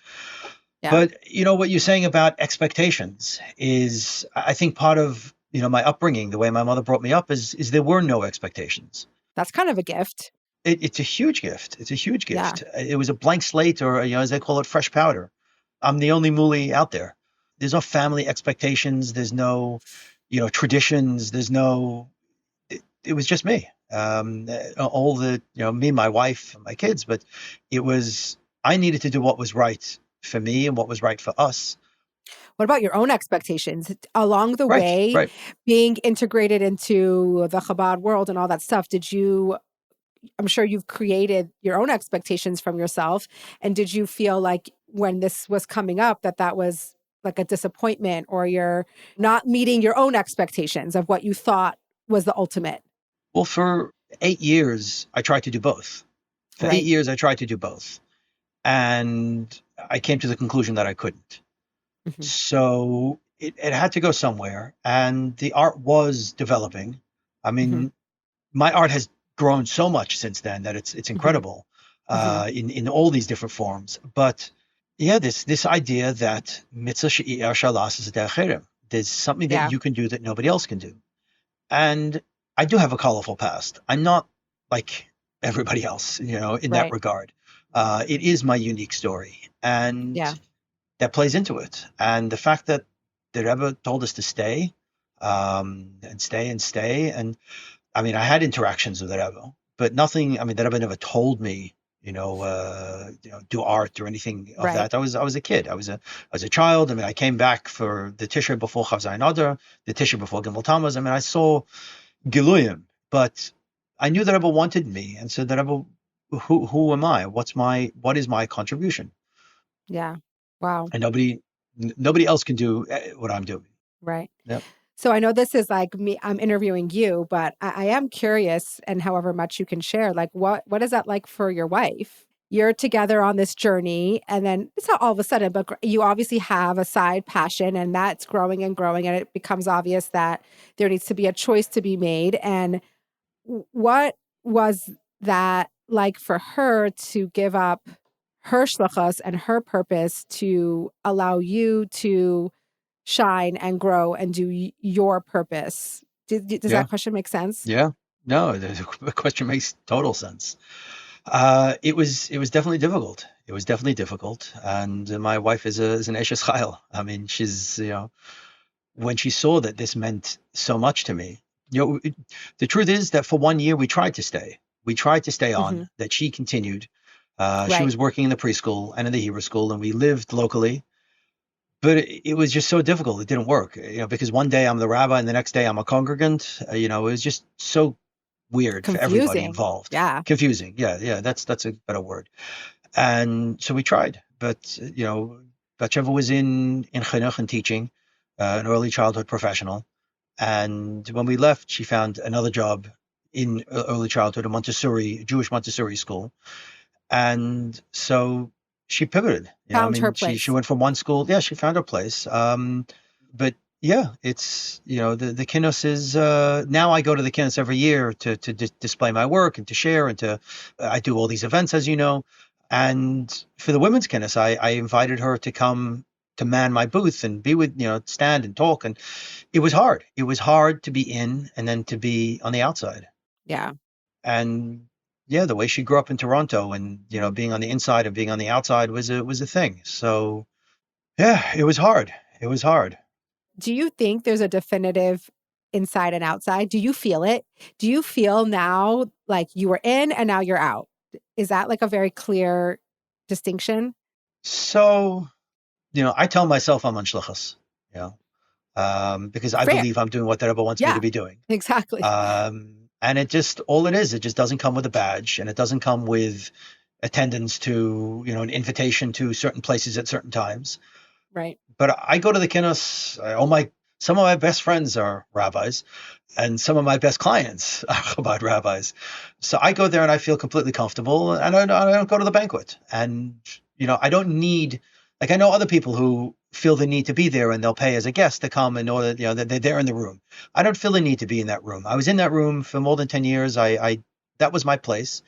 Yeah. But what you're saying about expectations is, I think part of, my upbringing, the way my mother brought me up is there were no expectations. That's kind of a gift. It's a huge gift. It's a huge Yeah. gift. It was a blank slate, or, as they call it, fresh powder. I'm the only Moully out there. There's no family expectations. There's no, traditions. There's no, it was just me. All the, me, my wife, and my kids, but I needed to do what was right for me and what was right for us. What about your own expectations along the Right, way, right. being integrated into the Chabad world and all that stuff? I'm sure you've created your own expectations from yourself. And did you feel like when this was coming up that was like a disappointment, or you're not meeting your own expectations of what you thought was the ultimate? Well, for 8 years, I tried to do both. For Right. 8 years, I tried to do both. And I came to the conclusion that I couldn't. Mhm. So it had to go somewhere. And the art was developing. I mean, my art has grown so much since then that it's incredible in all these different forms. But yeah, this idea that mitzvah she'iyar shalas is derech, there's something that Yeah. you can do that nobody else can do. And I do have a colorful past. I'm not like everybody else, in that Right. regard. It is my unique story, and Yeah. that plays into it. And the fact that the Rebbe told us to stay, and stay and stay. And I mean, I had interactions with the Rebbe, but nothing. I mean, the Rebbe never told me, do art or anything of Right. that. I was a kid. I was a child. I mean, I came back for the Tisha before Chav Zayin Adar, the Tisha before Gimel Tammuz. I mean, I saw Giluyim, but I knew that Rebbe wanted me, and so the Rebbe, who am I? What is my contribution? Yeah. Wow. And nobody else can do what I'm doing. Right. Yep. So I know this is like me, I'm interviewing you, but I am curious, and however much you can share, like what is that like for your wife? You're together on this journey, and then it's not all of a sudden, but you obviously have a side passion, and that's growing and growing, and it becomes obvious that there needs to be a choice to be made. And what was that like for her to give up her shluchos and her purpose to allow you to shine and grow and do your purpose? Does Yeah. that question make sense? Yeah. No, the question makes total sense. It was definitely difficult. It was definitely difficult. And my wife is an Eshes Chayil. I mean, she's, when she saw that this meant so much to me, the truth is that for 1 year we tried to stay. We tried to stay on, that she continued. She Right. was working in the preschool and in the Hebrew school, and we lived locally. But it was just so difficult. It didn't work, because one day I'm the rabbi and the next day I'm a congregant. It was just so weird for everybody Confusing. involved. Yeah. Confusing. Yeah. That's a better word. And so we tried, but Batsheva was in chinuch and teaching, an early childhood professional. And when we left, she found another job in early childhood, a Jewish Montessori school. And so she pivoted. Found her She place. went from one school. Yeah, she found her place. But yeah, it's, the kinus is, now I go to the kinus every year to display my work and to share and I do all these events, as you know. And for the women's kinus, I invited her to come to man my booth and be with, stand and talk. And it was hard. It was hard to be in and then to be on the outside. Yeah. And yeah, the way she grew up in Toronto and, being on the inside and being on the outside was a thing. So yeah, it was hard. It was hard. Do you think there's a definitive inside and outside? Do you feel it? Do you feel now like you were in and now you're out? Is that like a very clear distinction? So, I tell myself I'm on shlichus, because I Fair. believe I'm doing what the Rebbe wants me to Yeah, be doing. exactly. And it just doesn't come with a badge and it doesn't come with attendance to, an invitation to certain places at certain times. Right. But I go to the kinnos. Some of my best friends are rabbis, and some of my best clients are Chabad rabbis. So I go there and I feel completely comfortable, and I don't go to the banquet. And I don't need, like, I know other people who feel the need to be there and they'll pay as a guest to come and know that that they're there in the room. I don't feel the need to be in that room. I was in that room for more than 10 years. I that was my place.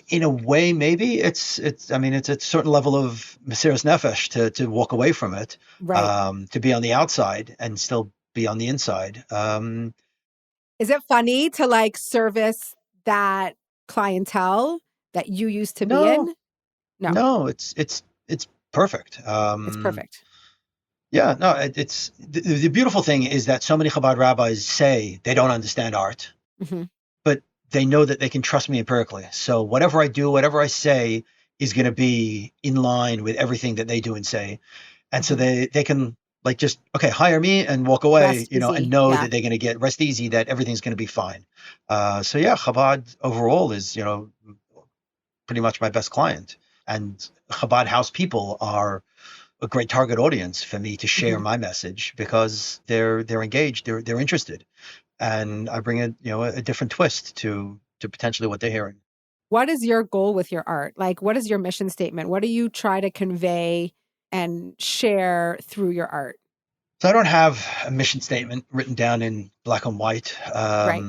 In a way, maybe it's I mean, it's a certain level of mesiras nefesh to walk away from it, Right. to be on the outside and still be on the inside. Is it funny to like service that clientele that you used to be No, in? No, no, it's perfect. it's perfect. Yeah, no, it's the beautiful thing is that so many Chabad rabbis say they don't understand art, Hmm. but they know that they can trust me empirically. So whatever I do, whatever I say is going to be in line with everything that they do and say. And so Hmm. they can, like, just, okay, hire me and walk away, Rest and easy. know Yeah. that they're going to get rest easy, that everything's going to be fine. So yeah, Chabad overall is, pretty much my best client, and Chabad house people are a great target audience for me to share Hmm. my message because they're engaged, they're interested, and I bring a different twist to potentially what they're hearing. What is your goal with your art? Like, what is your mission statement? What do you try to convey and share through your art? So I don't have a mission statement written down in black and white, Right.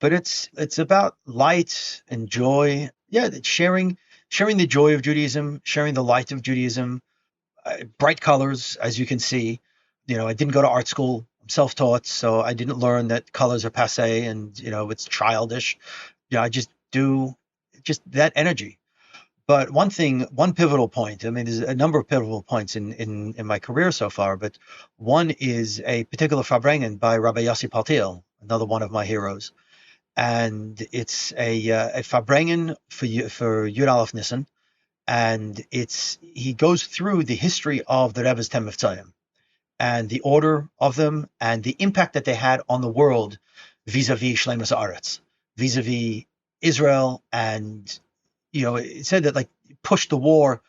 but it's about light and joy. Yeah, sharing the joy of Judaism, sharing the light of Judaism, bright colors, as you can see. I didn't go to art school. I'm self-taught, so I didn't learn that colors are passé and it's childish. I just do just that energy. But one pivotal point, I mean, there's a number of pivotal points in my career so far, but one is a particular Farbrengen by Rabbi Yossi Paltiel, another one of my heroes. And it's a Farbrengen for Yud Aleph Nissen. And he goes through the history of the Rebbe's Ten Mitzvayim and the order of them and the impact that they had on the world vis-a-vis Shleimus Aretz, vis-a-vis Israel. And it said that, like, pushed the war.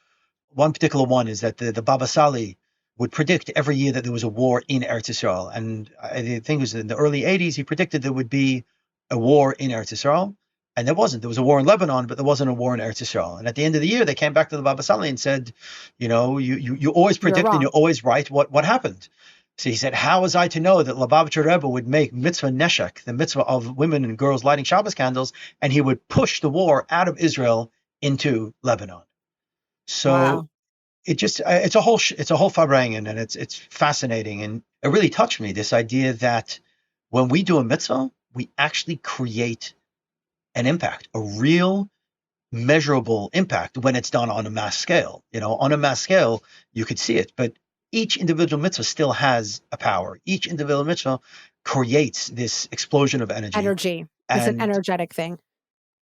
One particular one is that the Baba Sali would predict every year that there was a war in Eretz Yisrael, and I think it was in the early '80s. He predicted there would be a war in Eretz Yisrael, and there wasn't. There was a war in Lebanon, but there wasn't a war in Eretz Yisrael. And at the end of the year, they came back to the Baba Sali and said, you always You were predict and you're wrong. always right. What happened? So he said, how was I to know that Lubavitcher Rebbe would make mitzvah neshek, the mitzvah of women and girls lighting Shabbos candles, and he would push the war out of Israel into Lebanon? So Wow. it's a whole Farbrengen, and it's fascinating, and it really touched me, this idea that when we do a mitzvah, we actually create an impact, a real measurable impact when it's done on a mass scale. On a mass scale, you could see it, but each individual mitzvah still has a power. Each individual mitzvah creates this explosion of energy. Energy. It's an And energetic thing.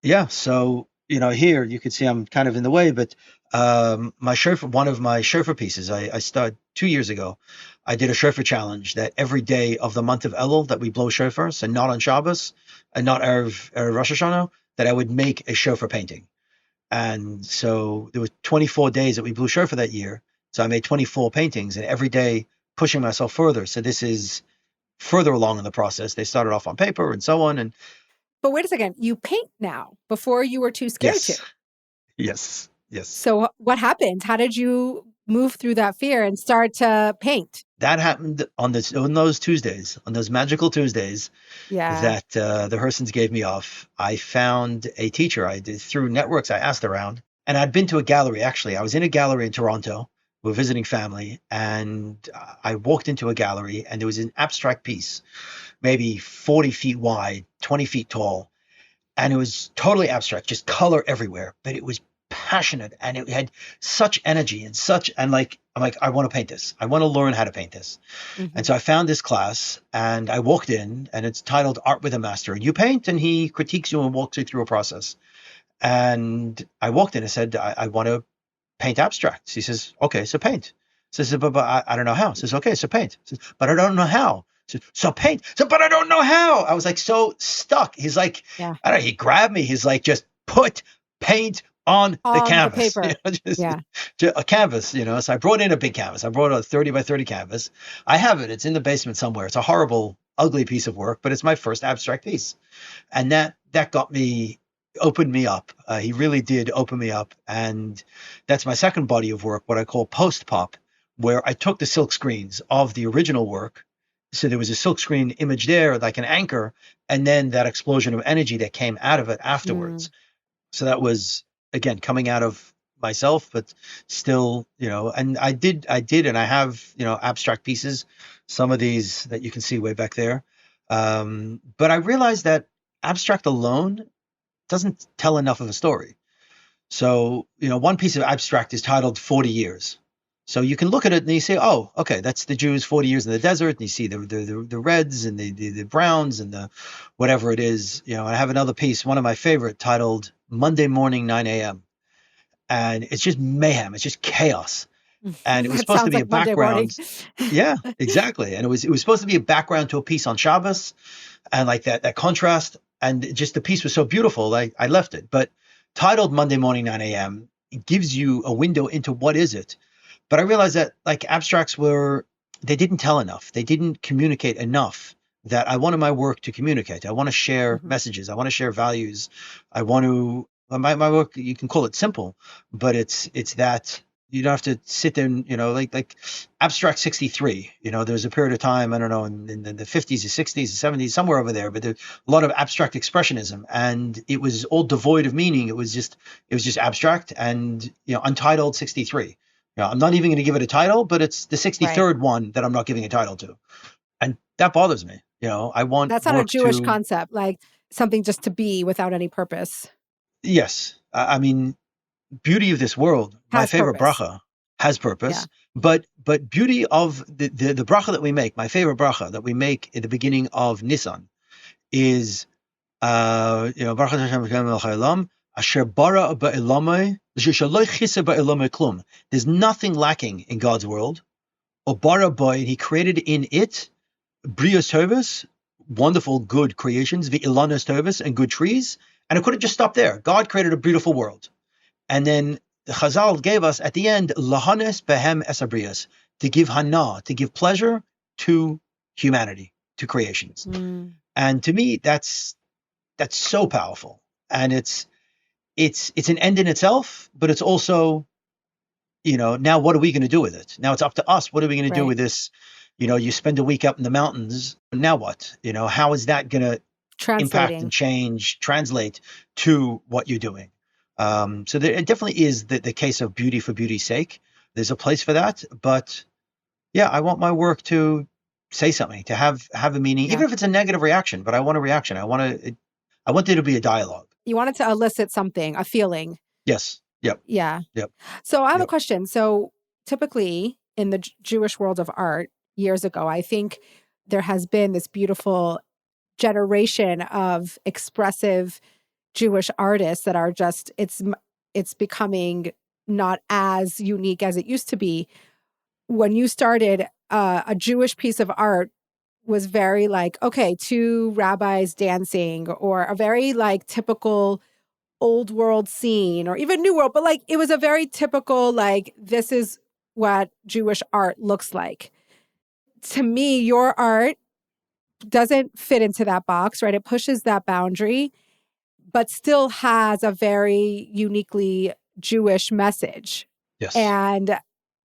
yeah, so here you can see I'm kind of in the way, but one of my shofar pieces, I started 2 years ago. I did a shofar challenge that every day of the month of Elul that we blow shofars, and not on Shabbos and not Erev Rosh Hashanah, that I would make a shofar painting. And so there were 24 days that we blew shofar that year. So I made 24 paintings, and every day pushing myself further. So this is further along in the process. They started off on paper and so on. And But wait a second, you paint now. Before you were too scared to. yes, yes, yes. So what happened? How did you move through that fear and start to paint? That happened on those Tuesdays, on those magical Tuesdays Yeah. that the Hersons gave me off. I found a teacher. I did through networks. I asked around, and I'd been to a gallery. Actually, I was in a gallery in Toronto. We were visiting family, and I walked into a gallery, and there was an abstract piece, maybe 40 feet wide, 20 feet tall, and it was totally abstract, just color everywhere, but it was passionate and it had such energy and such, and like, I'm like, I want to paint this. I want to learn how to paint this. And Hmm. so I found this class and I walked in, and it's titled Art with a Master. And you paint and he critiques you and walks you through a process. And I walked in and said, I want to paint abstracts. He says, okay, so paint. Says, but I don't know how. Says, okay, so paint. Says, but I don't know how. Says, so paint. So, but I don't know how. I was like so stuck. He's like, Yeah. I don't know. He grabbed me. He's like, just put paint on the On the canvas. paper. Just Yeah. a canvas. So I brought in a big canvas. I brought a 30 by 30 canvas. I have it. It's in the basement somewhere. It's a horrible, ugly piece of work, but it's my first abstract piece. And that got me, opened me up. He really did open me up. And that's my second body of work, what I call post pop, where I took the silk screens of the original work. So there was a silk screen image there, like an anchor, and then that explosion of energy that came out of it Mm. afterwards. So that was, again, coming out of myself, but still, and and I have, abstract pieces, some of these that you can see way back there. But I realized that abstract alone doesn't tell enough of a story. So, one piece of abstract is titled 40 years. So you can look at it and you say, oh, okay, that's the Jews 40 years in the desert. And you see the reds and the browns and the whatever it is. I have another piece, one of my favorite, titled Monday Morning 9 a.m. And it's just mayhem. It's just chaos. And it was That supposed to sounds be a like Monday morning. background. Yeah, exactly. And it was supposed to be a background to a piece on Shabbos, and like that contrast, and just the piece was so beautiful. Like I left it, but titled Monday Morning 9 a.m. it gives you a window into what is it. But I realized that like abstracts they didn't tell enough. They didn't communicate enough that I wanted my work to communicate. I want to share Mhm. messages. I want to share values. I want to, my work, you can call it simple, but it's that you don't have to sit there and, like abstract 63, there's a period of time, I don't know, in the 50s or 60s or 70s, somewhere over there, but there's a lot of abstract expressionism, and it was all devoid of meaning. It was just abstract and, Untitled 63. I'm not even going to give it a title, but it's the Right. 63rd one that I'm not giving a title to. And that bothers me. I want That's not a work Jewish to, concept, like something just to be without any purpose. yes, I mean, beauty of this world, my Has favorite purpose. bracha, has Yeah. purpose, but beauty of the bracha that we make, my favorite bracha that we make at the beginning of Nisan is, Baruch Hashem Eloheinu melech haolam, asher bara ba'olamai, shelo chisa ba'olamai klum. There's nothing lacking in God's world. O bara boy, he created in it brios tovos, wonderful, good creations, the ilanos tovos, and good trees. And it could have just stopped there. God created a beautiful world. And then the Chazal gave us at the end, lahanes behem esabrias, to give hana, to give pleasure to humanity, to creations. Mm. And to me, that's so powerful. And it's an end in itself, but it's also, now what are we going to do with it? Now it's up to us. What are we going to do Right. with this? You spend a week up in the mountains. Now what? How is that going to impact and Translating. change, translate to what you're doing? So there, it definitely is the case of beauty for beauty's sake. There's a place for that, but yeah, I want my work to say something, to have a meaning, Yeah. even if it's a negative reaction. But I want a reaction. I want there to be a dialogue. You wanted to elicit something, a feeling. Yes. Yep. Yeah. Yep. So I have a Yep. question. So typically in the Jewish world of art years ago, I think there has been this beautiful generation of expressive Jewish artists that are just it's becoming not as unique as it used to be. When you started, a Jewish piece of art was very like, okay, two rabbis dancing, or a very like typical old world scene, or even new world, but like it was a very typical, like, this is what Jewish art looks like. To me, your art doesn't fit into that box, right? It pushes that boundary, but still has a very uniquely Jewish message. Yes. And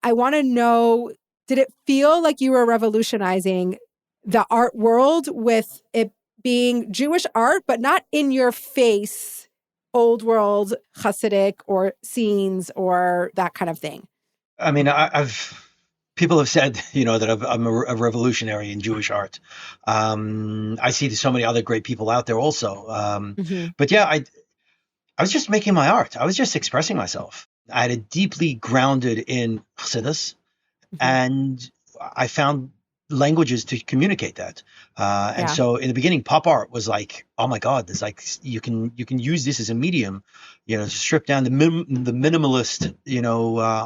I want to know, did it feel like you were revolutionizing the art world with it being Jewish art, but not in your face, old world Hasidic or scenes or that kind of thing? I mean, I've people have said, that I'm a revolutionary in Jewish art. I see so many other great people out there also. Mm-hmm. But yeah, I was just making my art. I was just expressing myself. I had a deeply grounded in Chassidus, Mm-hmm. and I found languages to communicate that. And Yeah. so in the beginning, pop art was like, oh my God, there's like you can use this as a medium, to strip down the minimalist,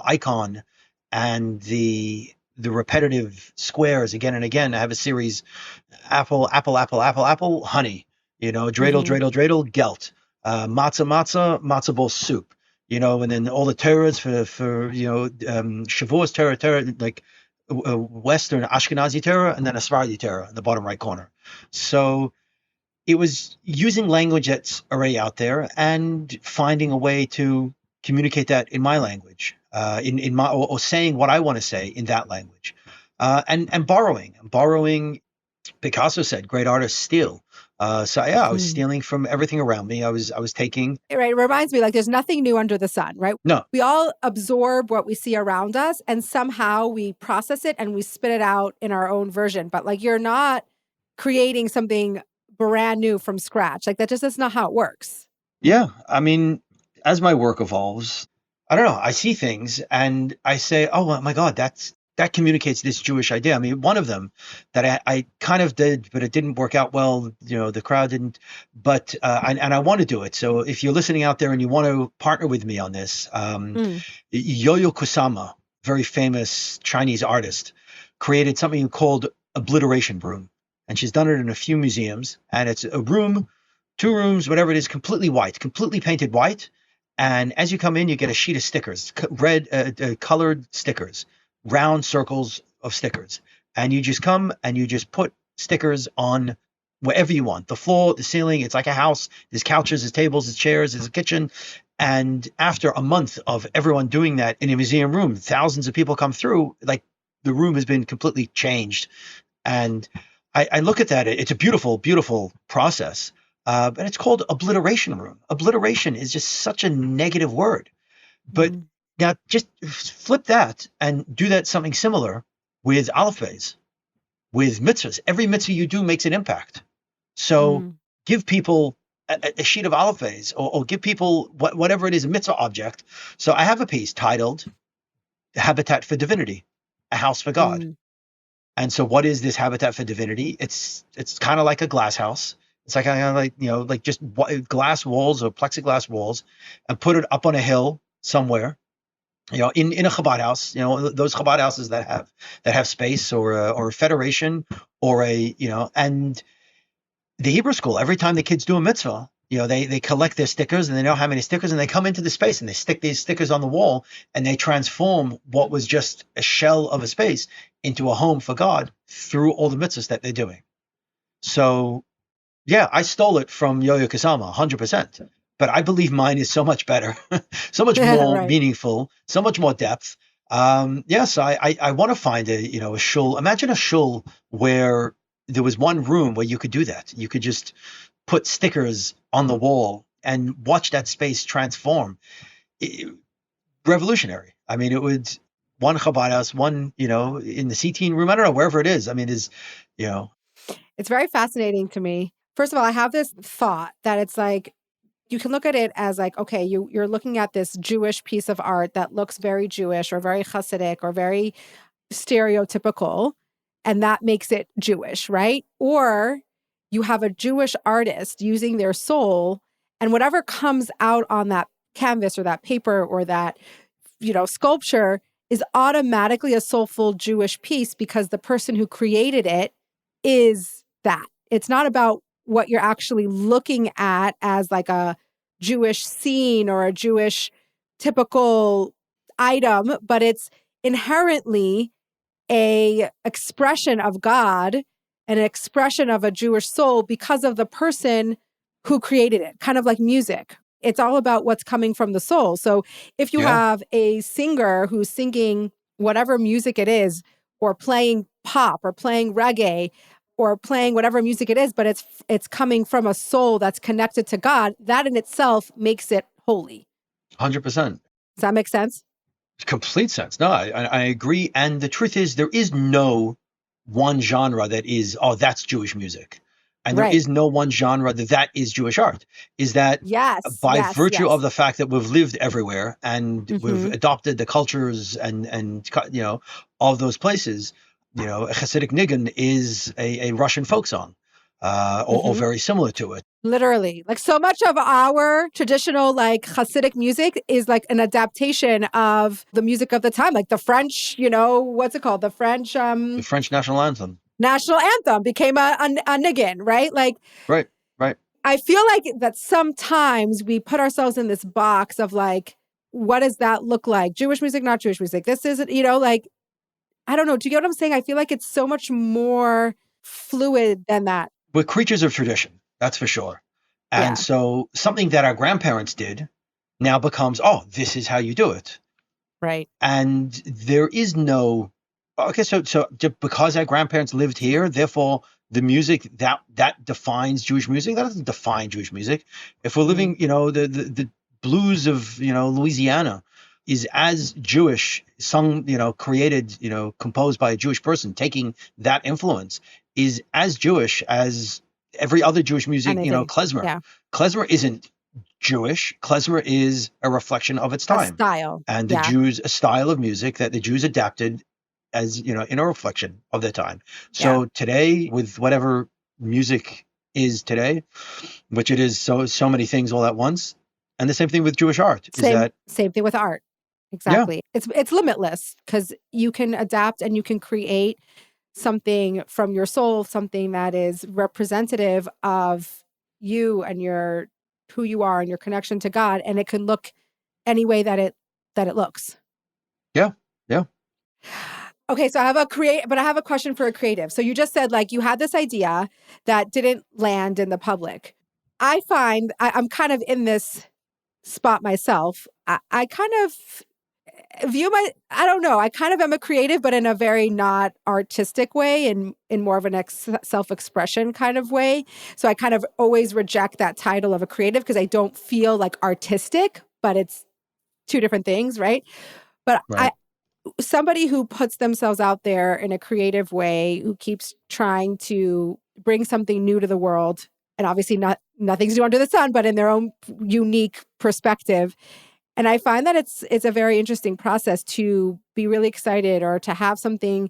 icon and the repetitive squares again and again. I have a series: apple, apple, apple, apple, apple, honey. Dreidel, Mm-hmm. dreidel, dreidel, gelt, matzah, matzah, matzah ball soup. And then all the Torahs for Shavuos Torah, like Western Ashkenazi Torah, and then a Sephardi Torah in the bottom right corner. So it was using language that's already out there and finding a way to communicate that in my language, in my or saying what I want to say in that language, and borrowing. Picasso said, "Great artists steal." So yeah, I was Mm-hmm. stealing from everything around me. I was taking Right. It reminds me like there's nothing new under the sun, right? no, We all absorb what we see around us and somehow we process it and we spit it out in our own version. But like you're not creating something brand new from scratch. Like that just is not how it works. yeah. I mean, as my work evolves, I don't know. I see things and I say, "Oh my God, that communicates this Jewish idea." I mean, one of them that I kind of did, but it didn't work out well. The crowd didn't. But and I want to do it. So if you're listening out there and you want to partner with me on this, Mm. Yayoi Kusama, very famous Chinese artist, created something called Obliteration Room, and she's done it in a few museums. And it's a room, two rooms, whatever it is, completely white, completely painted white. And as you come in, you get a sheet of stickers, red, colored stickers, round circles of stickers. And you just come and you just put stickers on wherever you want, the floor, the ceiling. It's like a house. There's couches, there's tables, there's chairs, there's a kitchen. And after a month of everyone doing that in a museum room, thousands of people come through, like the room has been completely changed. And I look at that. It's a beautiful, beautiful process. But it's called obliteration room. Obliteration is just such a negative word. But Mm. now just flip that and do that something similar with alphabets, with mitzvahs. Every mitzvah you do makes an impact. So Mm. give people a sheet of alphabets, or give people whatever it is, a mitzvah object. So I have a piece titled Habitat for Divinity, a house for God. Mm. And so what is this Habitat for Divinity? It's kind of like a glass house. It's like kind of like, like just glass walls or plexiglass walls, and put it up on a hill somewhere, in a Chabad house, those Chabad houses that have space, or a federation, or and the Hebrew school, every time the kids do a mitzvah, they collect their stickers, and they know how many stickers, and they come into the space and they stick these stickers on the wall, and they transform what was just a shell of a space into a home for God through all the mitzvahs that they're doing. So yeah, I stole it from Yo-Yo Kusama 100%. But I believe mine is so much better, so much more Right. meaningful, so much more depth. Yes, I want to find a shul. Imagine a shul where there was one room where you could do that. You could just put stickers on the wall and watch that space transform. Revolutionary. I mean, it would one Chabad house, one in the seating room. I don't know, wherever it is. I mean, is you know, It's very fascinating to me. First of all, I have this thought that it's like you can look at it as like, okay, you're looking at this Jewish piece of art that looks very Jewish or very Hasidic or very stereotypical, and that makes it Jewish, right? Or you have a Jewish artist using their soul, and whatever comes out on that canvas or that paper or that, sculpture is automatically a soulful Jewish piece because the person who created it is that. It's not about what you're actually looking at as like a Jewish scene or a Jewish typical item, but it's inherently a expression of God, an expression of a Jewish soul because of the person who created it, kind of like music. It's all about what's coming from the soul. So if you yeah, have a singer who's singing whatever music it is, or playing pop or playing reggae or playing whatever music it is, but it's coming from a soul that's connected to God, that in itself makes it holy. 100%. Does that make sense? Complete sense. No, I agree. And the truth is, there is no one genre that is, oh, that's Jewish music. And there Right. is no one genre that is Jewish art. Is that Yes. by Yes. virtue yes. of the fact that we've lived everywhere and we've Mhm. adopted the cultures and of those places, a Hasidic nigun is a Russian folk song, or Mhm. very similar to it. Literally, like so much of our traditional like Hasidic music is like an adaptation of the music of the time, like the French, what's it called? The French The French national anthem. national anthem became a niggin, right? Like Right, right. I feel like that sometimes we put ourselves in this box of like, what does that look like? Jewish music, not Jewish music. This isn't, like, I don't know. Do you get what I'm saying? I feel like it's so much more fluid than that. We're creatures of tradition, that's for sure. And Yeah. so something that our grandparents did now becomes, oh, this is how you do it. Right. And there is no, okay, so just because our grandparents lived here, therefore the music that defines Jewish music, that doesn't define Jewish music. If we're living, the blues of, Louisiana is as Jewish, sung, created, composed by a Jewish person, taking that influence is as Jewish as every other Jewish music, Anything. klezmer. Yeah. Klezmer isn't Jewish. Klezmer is a reflection of its A time. style. And the Yeah. Jews, a style of music that the Jews adapted as, in a reflection of their time. So today, with whatever music is today, which it is so many things all at once, and the same thing with Jewish art, is that Same thing with art. Exactly. It's limitless because you can adapt and you can create something from your soul, something that is representative of you and your who you are and your connection to God, and it can look any way that it looks. yeah, yeah. Okay, so I have a question for a creative. So you just said like you had this idea that didn't land in the public. I find I'm kind of in this spot myself. I kind of I don't know, I kind of am a creative, but in a very not artistic way and in more of an self-expression kind of way. So I kind of always reject that title of a creative because I don't feel like artistic, but it's two different things, right? But Right. somebody who puts themselves out there in a creative way, who keeps trying to bring something new to the world, and obviously nothing's new under the sun, but in their own unique perspective. And I find that it's a very interesting process to be really excited or to have something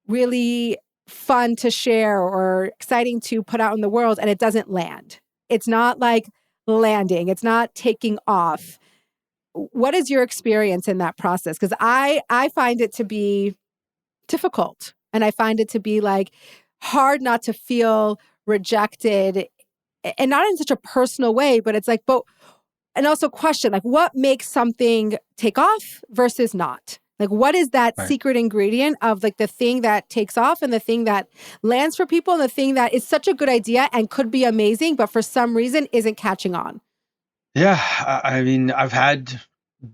really fun to share or exciting to put out in the world and it doesn't land. It's not like landing, it's not taking off. What is your experience in that process? Because I find it to be difficult and I find it to be like hard not to feel rejected and not in such a personal way, but it's like, but and also question like what makes something take off versus not? Like what is that Right. secret ingredient of like the thing that takes off and the thing that lands for people and the thing that is such a good idea and could be amazing, but for some reason isn't catching on? Yeah. I mean, I've had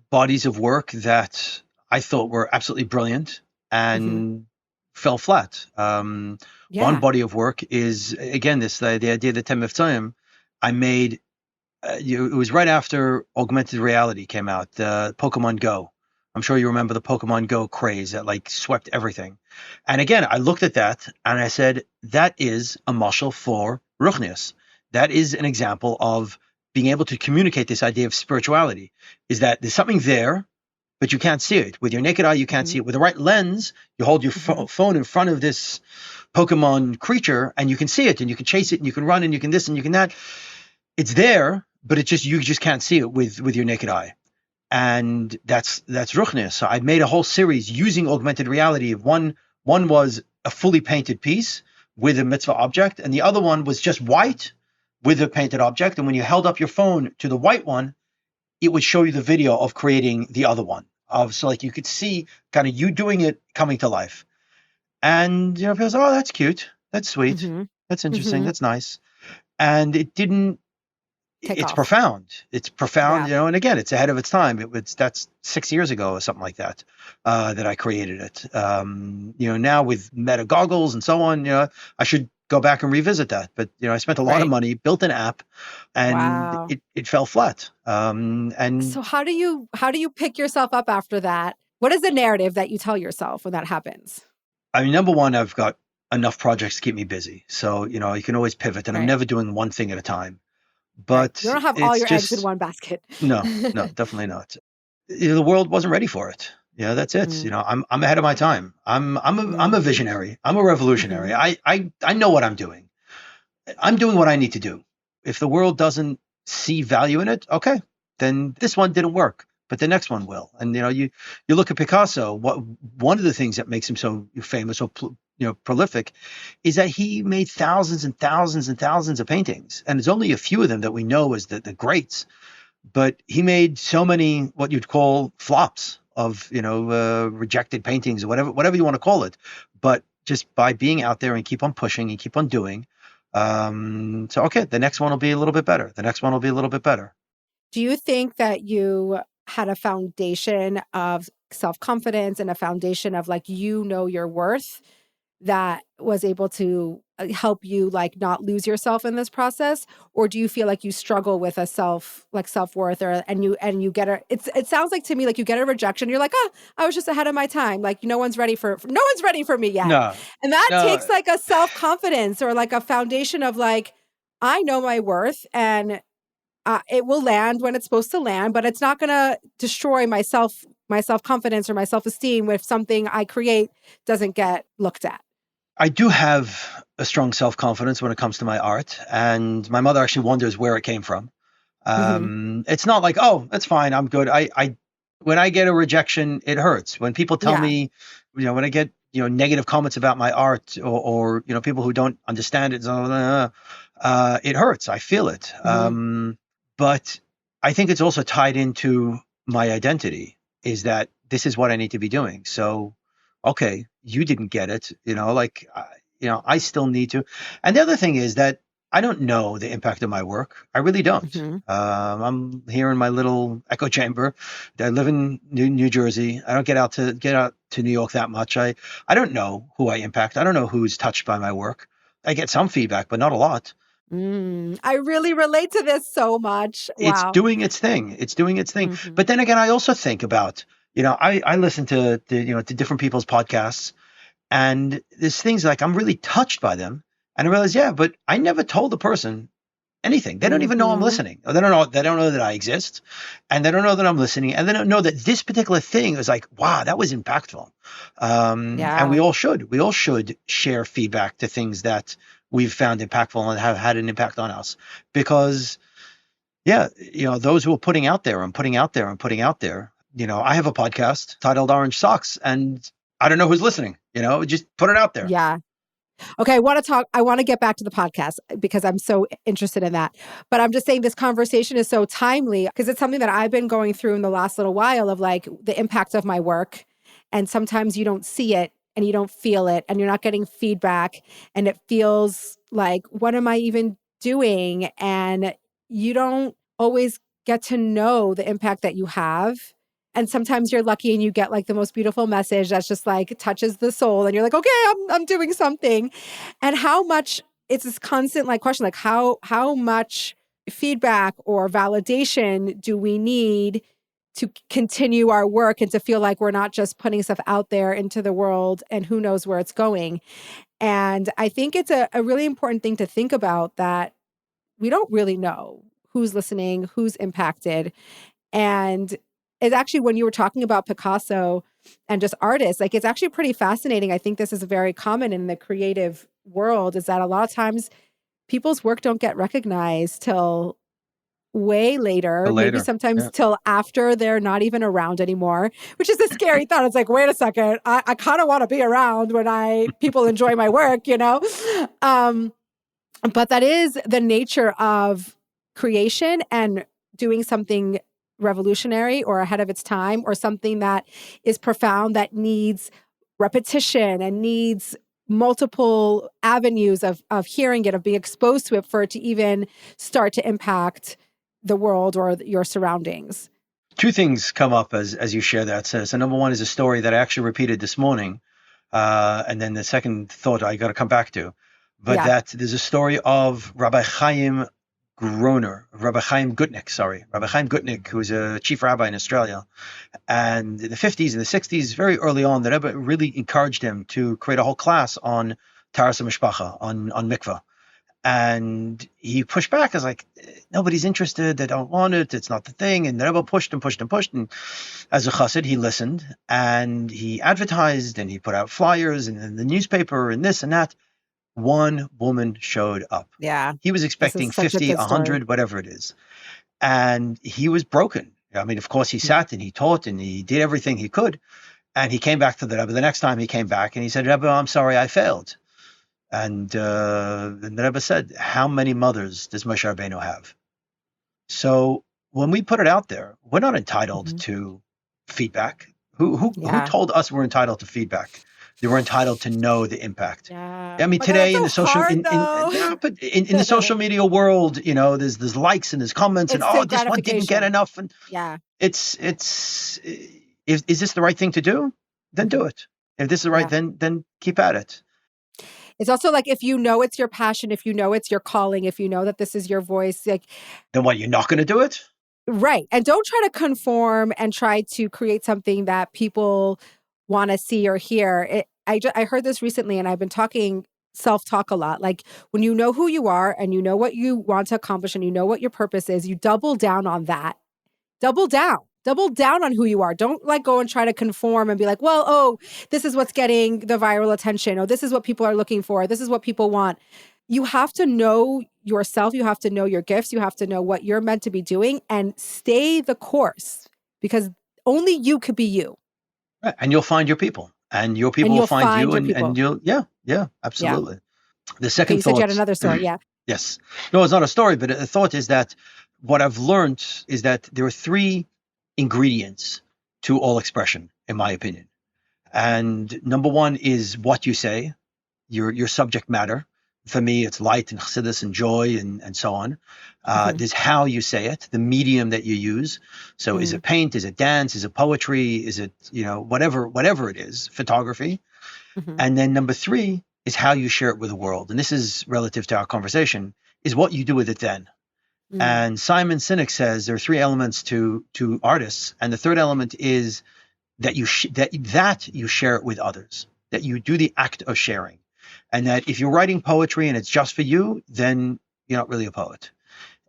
bodies of work that I thought were absolutely brilliant Mm-hmm. and fell flat. One Yeah. body of work is, again, the idea that Tem Mitzrayim, I made. It was right after augmented reality came out, the Pokemon Go. I'm sure you remember the Pokemon Go craze that like swept everything. And again, I looked at that and I said, that is a mashal for Ruchnius. That is an example of being able to communicate this idea of spirituality, is that there's something there, but you can't see it. With your naked eye, you can't see it. With the right lens, you hold your phone in front of this Pokemon creature and you can see it and you can chase it and you can run and you can this and you can that. It's there, but it's just you just can't see it with your naked eye. And that's Ruchnius. So I made a whole series using augmented reality. One was a fully painted piece with a mitzvah object, and the other one was just white with a painted object. And when you held up your phone to the white one, it would show you the video of creating the other one. So like you could see kind of you doing it coming to life. And people say, oh, that's cute. That's sweet. Mm-hmm. That's interesting. Mm-hmm. That's nice. And it didn't take it's off. profound. It's profound, Yeah. and again, it's ahead of its time. That's 6 years ago or something like that, that I created it. Now with meta goggles and so on, I should go back and revisit that. But I spent a lot of Right. money, built an app, and Wow. it fell flat. And So how do you pick yourself up after that? What is the narrative that you tell yourself when that happens? I mean, number one, I've got enough projects to keep me busy, so you can always pivot, and I'm Right. never doing one thing at a time. Right. You But don't have all it's your eggs in just one basket. no, no, definitely not. The world wasn't ready for it. That's it. Mm, I'm ahead of my time. I'm a mm, visionary. I'm a revolutionary. mhm. I know what I'm doing. I'm doing what I need to do. If the world doesn't see value in it, okay, then this one didn't work, but the next one will. And you look at Picasso. One of the things that makes him so famous, so prolific, is that he made thousands and thousands and thousands of paintings, and there's only a few of them that we know as the greats. But he made so many what you'd call flops of rejected paintings or whatever you want to call it. But just by being out there and keep on pushing and keep on doing, so okay, the next one will be a little bit better. The next one will be a little bit better. Do you think that you had a foundation of self-confidence and a foundation of like your worth that was able to help you like not lose yourself in this process, or do you feel like you struggle with a self-worth, or and you get it sounds like to me like you get a rejection, you're like, oh, I was just ahead of my time, like no one's ready for me yet, No, and that no, takes like a self-confidence or like a foundation of like, I know my worth, and it will land when it's supposed to land, but it's not going to destroy my self-confidence or my self-esteem if something I create doesn't get looked at. I do have a strong self-confidence when it comes to my art, and my mother actually wonders where it came from. Mhm. It's not like, oh, that's fine, I'm good. When I get a rejection, it hurts. When people tell Yeah. me, when I get negative comments about my art, or people who don't understand it, it hurts. I feel it. Mhm. But I think it's also tied into my identity, is that this is what I need to be doing. So, okay, you didn't get it, I still need to. And the other thing is that I don't know the impact of my work. I really don't. Mhm. I'm here in my little echo chamber. I live in New Jersey. I don't get out to New York that much. I don't know who I impact. I don't know who's touched by my work. I get some feedback, but not a lot. I really relate to this so much. It's Wow. doing its thing. It's doing its thing. Mhm. But then again, I also think about, I listen to different people's podcasts, and there's things like I'm really touched by them. And I realize, yeah, but I never told the person anything. They don't even know I'm Mhm. listening. Or they don't know that I exist. And they don't know that I'm listening. And they don't know that this particular thing is like, wow, that was impactful. And we Yeah. all should. We all should share feedback to things that we've found impactful and have had an impact on us. Because yeah, those who are putting out there and putting out there and putting out there. I have a podcast titled Orange Socks, and I don't know who's listening. Just put it out there. Yeah. Okay, I want to get back to the podcast because I'm so interested in that. But I'm just saying this conversation is so timely because it's something that I've been going through in the last little while of like the impact of my work. And sometimes you don't see it and you don't feel it and you're not getting feedback. And it feels like, what am I even doing? And you don't always get to know the impact that you have. And sometimes you're lucky and you get like the most beautiful message that's just like touches the soul and you're like, okay, I'm doing something. And how much it's this constant like question, like how much feedback or validation do we need to continue our work and to feel like we're not just putting stuff out there into the world and who knows where it's going. And I think it's a really important thing to think about, that we don't really know who's listening, who's impacted. And it's actually, when you were talking about Picasso and just artists, like it's actually pretty fascinating. I think this is very common in the creative world, is that a lot of times people's work don't get recognized till way later, Till maybe later. sometimes Yeah. till after they're not even around anymore, which is a scary thought. It's like, wait a second, I kind of want to be around when people enjoy my work, you know? Um, but that is the nature of creation and doing something revolutionary or ahead of its time, or something that is profound, that needs repetition and needs multiple avenues of hearing it, of being exposed to it for it to even start to impact the world or your surroundings? Two things come up as you share that. So number one is a story that I actually repeated this morning. And then the second thought I got to come back to. But that there's a story of Rabbi Chaim Gutnick, who was a chief rabbi in Australia. And in the 50s and the 60s, very early on, the Rebbe really encouraged him to create a whole class on Taras HaMishpacha, on mikvah. And he pushed back. I was like, nobody's interested. They don't want it. It's not the thing. And the Rebbe pushed and pushed and pushed. And as a chassid, he listened and he advertised and he put out flyers and in the newspaper and this and that. One woman showed up. Yeah. He was expecting 50, 100, whatever it is. And he was broken. I mean, of course, he sat and he taught and he did everything he could. And he came back to the Rebbe. The next time he came back and he said, Rebbe, I'm sorry, I failed. And the Rebbe said, how many mothers does Moshe Rabbeinu have? So when we put it out there, we're not entitled to feedback. Who told us we're entitled to feedback? They were entitled to know the impact. Yeah. I mean, today in the social in the social media world, you know, there's likes and there's comments and this one didn't get enough. And it's if is this the right thing to do? Then do it. If this is right, then keep at it. It's also like, if you know it's your passion, if you know it's your calling, if you know that this is your voice, like, then what, you're not going to do it? Right. And don't try to conform and try to create something that people want to see or hear. I heard this recently, and I've been self-talk a lot. Like, when you know who you are and you know what you want to accomplish and you know what your purpose is, you double down on that. Double down on who you are. Don't like go and try to conform and be like, well, this is what's getting the viral attention. Oh, this is what people are looking for. This is what people want. You have to know yourself. You have to know your gifts. You have to know what you're meant to be doing and stay the course, because only you could be you. Right. And you'll find your people, and your people will find you, and you'll, absolutely. Yeah. The second thought. You said you had another story. Yeah. Yes. No, it's not a story, but a thought is that what I've learned is that there are three ingredients to all expression, in my opinion. And number one is what you say, your subject matter. For me, it's light and chassidus and joy and so on. There's how you say it, the medium that you use. So is it paint? Is it dance? Is it poetry? Is it, whatever it is, photography? And then number three is how you share it with the world. And this is relative to our conversation, is what you do with it then. And Simon Sinek says there are three elements to artists. And the third element is that you share it with others, that you do the act of sharing. And that if you're writing poetry and it's just for you, then you're not really a poet.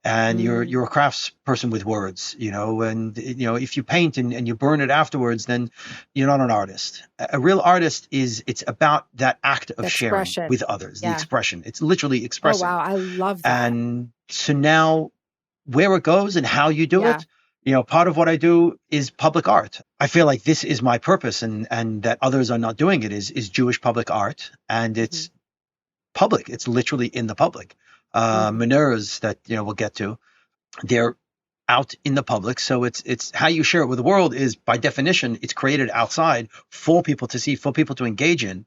And you're a craftsperson with words, and if you paint and you burn it afterwards, then you're not an artist. A real artist it's about that act of sharing with others, the expression. It's literally expressing. Oh, wow. I love that. And so now where it goes and how you do it, part of what I do is public art. I feel like this is my purpose, and that others are not doing it is Jewish public art. And it's public. It's literally in the public. Menorahs that, we'll get to, they're out in the public. So it's how you share it with the world is, by definition, it's created outside for people to see, for people to engage in.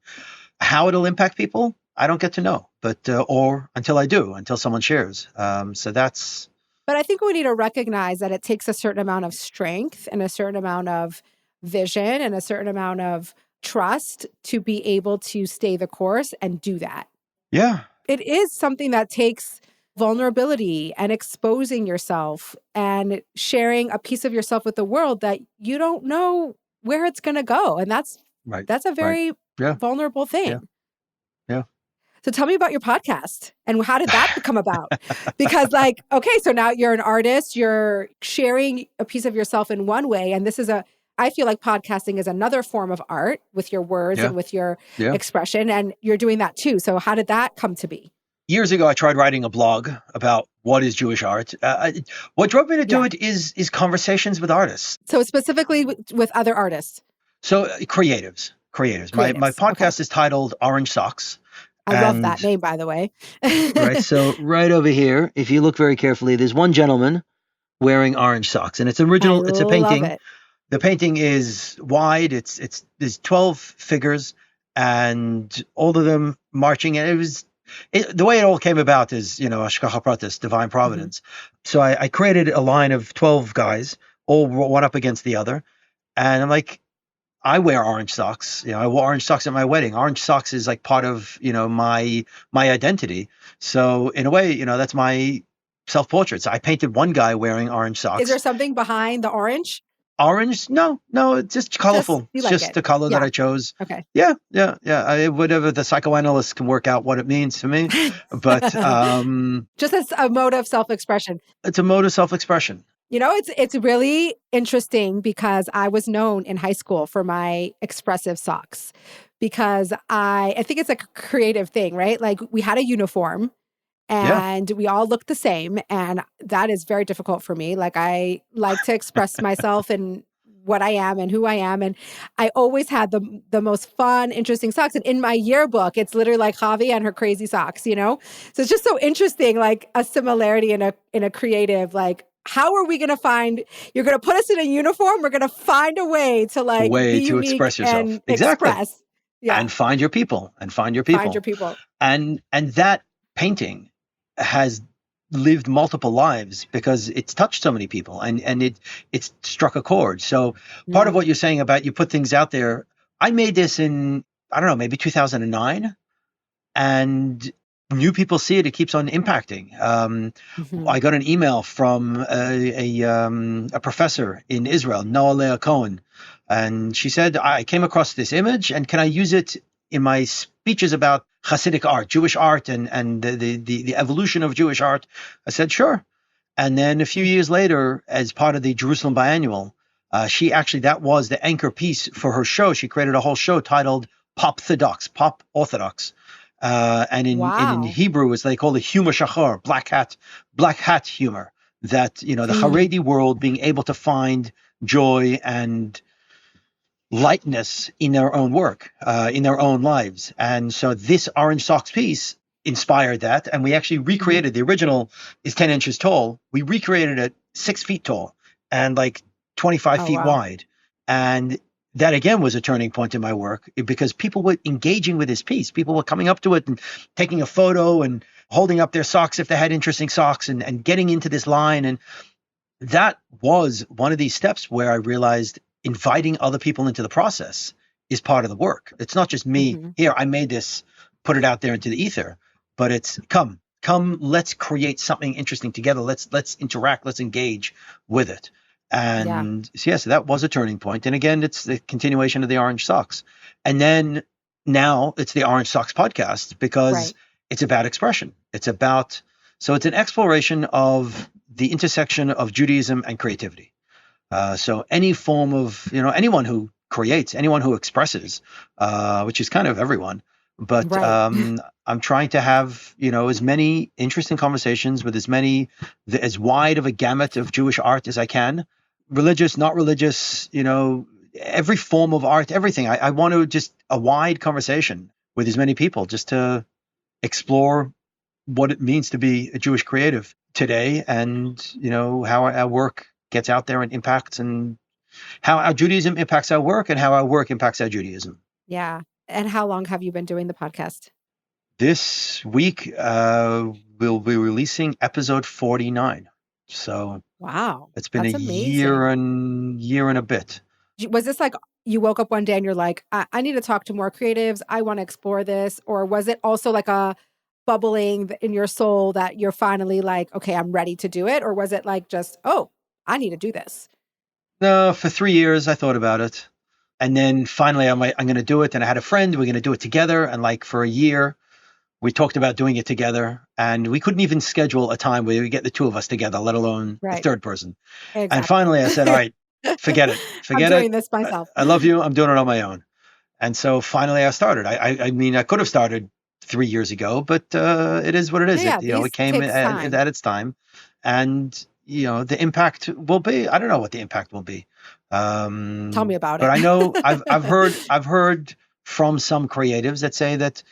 How it'll impact people, I don't get to know, but, or until someone shares. So that's. But I think we need to recognize that it takes a certain amount of strength and a certain amount of vision and a certain amount of trust to be able to stay the course and do that. Yeah. It is something that takes vulnerability and exposing yourself and sharing a piece of yourself with the world that you don't know where it's going to go. And that's a very vulnerable thing. Yeah. So tell me about your podcast and how did that come about? Because so now you're an artist, you're sharing a piece of yourself in one way. And I feel like podcasting is another form of art with your words and with your expression. And you're doing that too. So how did that come to be? Years ago, I tried writing a blog about what is Jewish art. What drove me to do it is conversations with artists. So specifically with other artists? So creatives. My podcast is titled Orange Socks. I love that name, by the way. Right. So right over here, if you look very carefully, there's one gentleman wearing orange socks, and it's original. It's a painting. Love it. The painting is wide. There's 12 figures, and all of them marching. And The way it all came about is, Hashgacha Pratis, divine providence. So I created a line of 12 guys, all one up against the other. And I'm like, I wear orange socks. I wore orange socks at my wedding. Orange socks is like part of, my identity. So in a way, that's my self-portrait. So I painted one guy wearing orange socks. Is there something behind the orange? Orange? No, it's just colorful. It's just the color that I chose. Okay. Yeah. Whatever the psychoanalyst can work out what it means to me, but just as a mode of self-expression. It's a mode of self-expression. It's really interesting because I was known in high school for my expressive socks because I think it's like a creative thing, right? Like we had a uniform and we all looked the same. And that is very difficult for me. Like I like to express myself and what I am and who I am. And I always had the most fun, interesting socks. And in my yearbook, it's literally like Chavie and her crazy socks, So it's just so interesting, like a similarity in a creative, like, how are we going to find, you're going to put us in a uniform. We're going to find a way to be unique express yourself. And exactly. Express. Yeah. And find your people Find your people. And that painting has lived multiple lives because it's touched so many people and it's struck a chord. So part of what you're saying about you put things out there, I made this in, I don't know, maybe 2009, and new people see it. It keeps on impacting. I got an email from a professor in Israel, Noah Leah Cohen, and she said, I came across this image and can I use it in my speeches about Hasidic art, Jewish art, and the evolution of Jewish art? I said, sure. And then a few years later, as part of the Jerusalem Biannual, that was the anchor piece for her show. She created a whole show titled Popthodox, Pop Orthodox. And in Hebrew, it's they call it humor shachar, black hat humor. That, the Haredi world being able to find joy and lightness in their own work, in their own lives. And so this orange socks piece inspired that. And we actually recreated the original is 10 inches tall. We recreated it 6 feet tall and like 25 feet wide. And that again was a turning point in my work because people were engaging with this piece. People were coming up to it and taking a photo and holding up their socks if they had interesting socks and getting into this line. And that was one of these steps where I realized inviting other people into the process is part of the work. It's not just me, here, I made this, put it out there into the ether, but it's come, let's create something interesting together. Let's interact, let's engage with it. And so that was a turning point. And again, it's the continuation of the orange socks. And then now it's the Orange Socks podcast because it's about expression. It's an exploration of the intersection of Judaism and creativity. So any form of, anyone who creates, anyone who expresses, which is kind of everyone, but I'm trying to have, as many interesting conversations with as wide of a gamut of Jewish art as I can, religious, not religious, every form of art, everything. I want to just a wide conversation with as many people just to explore what it means to be a Jewish creative today and, how our work gets out there and impacts and how our Judaism impacts our work and how our work impacts our Judaism. Yeah. And how long have you been doing the podcast? This week, we'll be releasing episode 49. So wow, it's been a year and a bit. Was this like you woke up one day and you're like, I need to talk to more creatives. I want to explore this. Or was it also like a bubbling in your soul that you're finally like, okay, I'm ready to do it? Or was it like just, oh, I need to do this? No, for 3 years I thought about it. And then finally I'm going to do it. And I had a friend, we're going to do it together. And like for a year, we talked about doing it together. And we couldn't even schedule a time where we get the two of us together, let alone a third person. Exactly. And finally I said, all right, forget it. I'm doing this myself. I love you. I'm doing it on my own. And so finally I started. I mean, I could have started 3 years ago, but it is what it is. It came at its time. And, the impact will be, I don't know what the impact will be. Tell me about it. But I know I've heard from some creatives that say that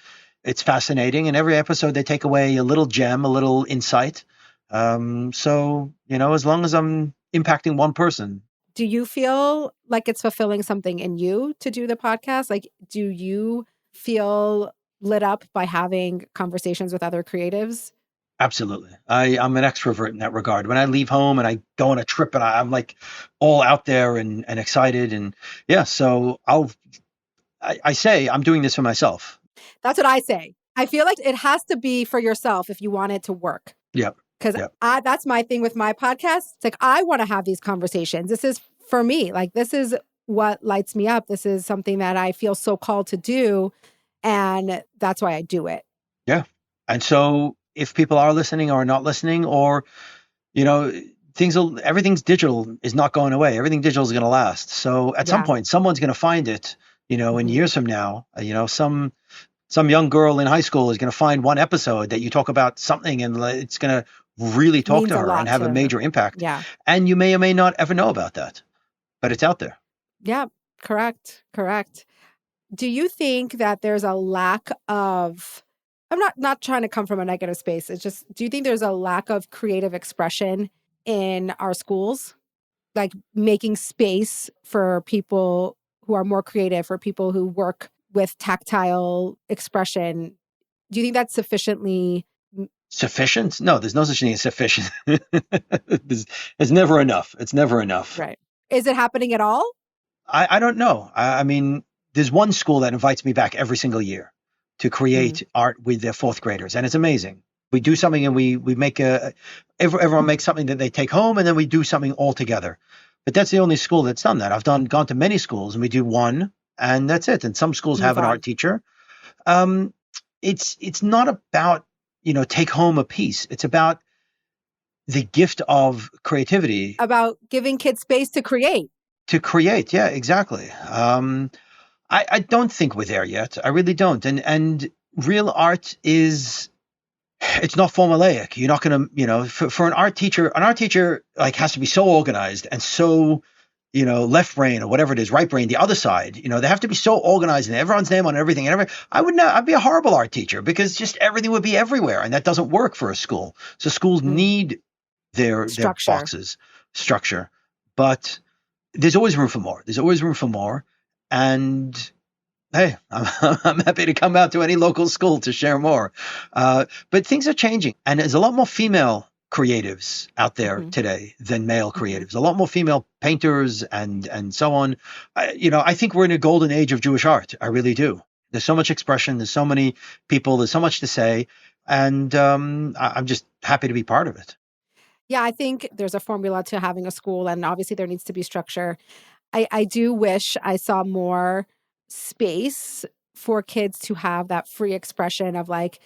it's fascinating. And every episode they take away a little gem, a little insight. So, as long as I'm impacting one person. Do you feel like it's fulfilling something in you to do the podcast? Like, do you feel lit up by having conversations with other creatives? Absolutely. I'm an extrovert in that regard. When I leave home and I go on a trip and I'm like all out there and excited and yeah, so I say I'm doing this for myself. That's what I say. I feel like it has to be for yourself if you want it to work. Yep. Because Yep. that's my thing with my podcast. It's like, I want to have these conversations. This is for me. Like, this is what lights me up. This is something that I feel so called to do. And that's why I do it. Yeah. And so if people are listening or not listening, or, you know, everything's digital is not going away. Everything digital is going to last. So at some Yeah. point, someone's going to find it, in years from now, some young girl in high school is going to find one episode that you talk about something and it's going to really talk Means to a her and lot have to a her. major impact. Yeah. And you may or may not ever know about that, but it's out there. Yeah. Correct. Do you think that there's a lack of, I'm not trying to come from a negative space. It's just, do you think there's a lack of creative expression in our schools? Like making space for people who are more creative, for people who work with tactile expression. Do you think that's sufficiently Sufficient? No, there's no such thing as sufficient. It's never enough. It's never enough. right? Is it happening at all? I don't know. I mean, there's one school that invites me back every single year to create art with their fourth graders, and it's amazing. We do something and we make everyone makes something that they take home, and then we do something all together. But that's the only school that's done that. I've gone to many schools and we do one, and that's it. And some schools have Move an on. art teacher. Um, it's not about take home a piece. It's about the gift of creativity. About giving kids space to create. To create, yeah, exactly. I don't think we're there yet. I really don't. And real art it's not formulaic. You're not going to, for an art teacher like has to be so organized and so, left brain or whatever it is, right brain, the other side, they have to be so organized and everyone's name on everything and everything. I'd be a horrible art teacher because just everything would be everywhere. And that doesn't work for a school. So schools need their boxes, structure, but there's always room for more. There's always room for more. And hey, I'm happy to come out to any local school to share more. But things are changing, and there's a lot more female creatives out there today than male creatives. A lot more female painters and so on. I think we're in a golden age of Jewish art. I really do. There's so much expression. There's so many people. There's so much to say, and I'm just happy to be part of it. Yeah, I think there's a formula to having a school, and obviously there needs to be structure. I do wish I saw more space for kids to have that free expression of like,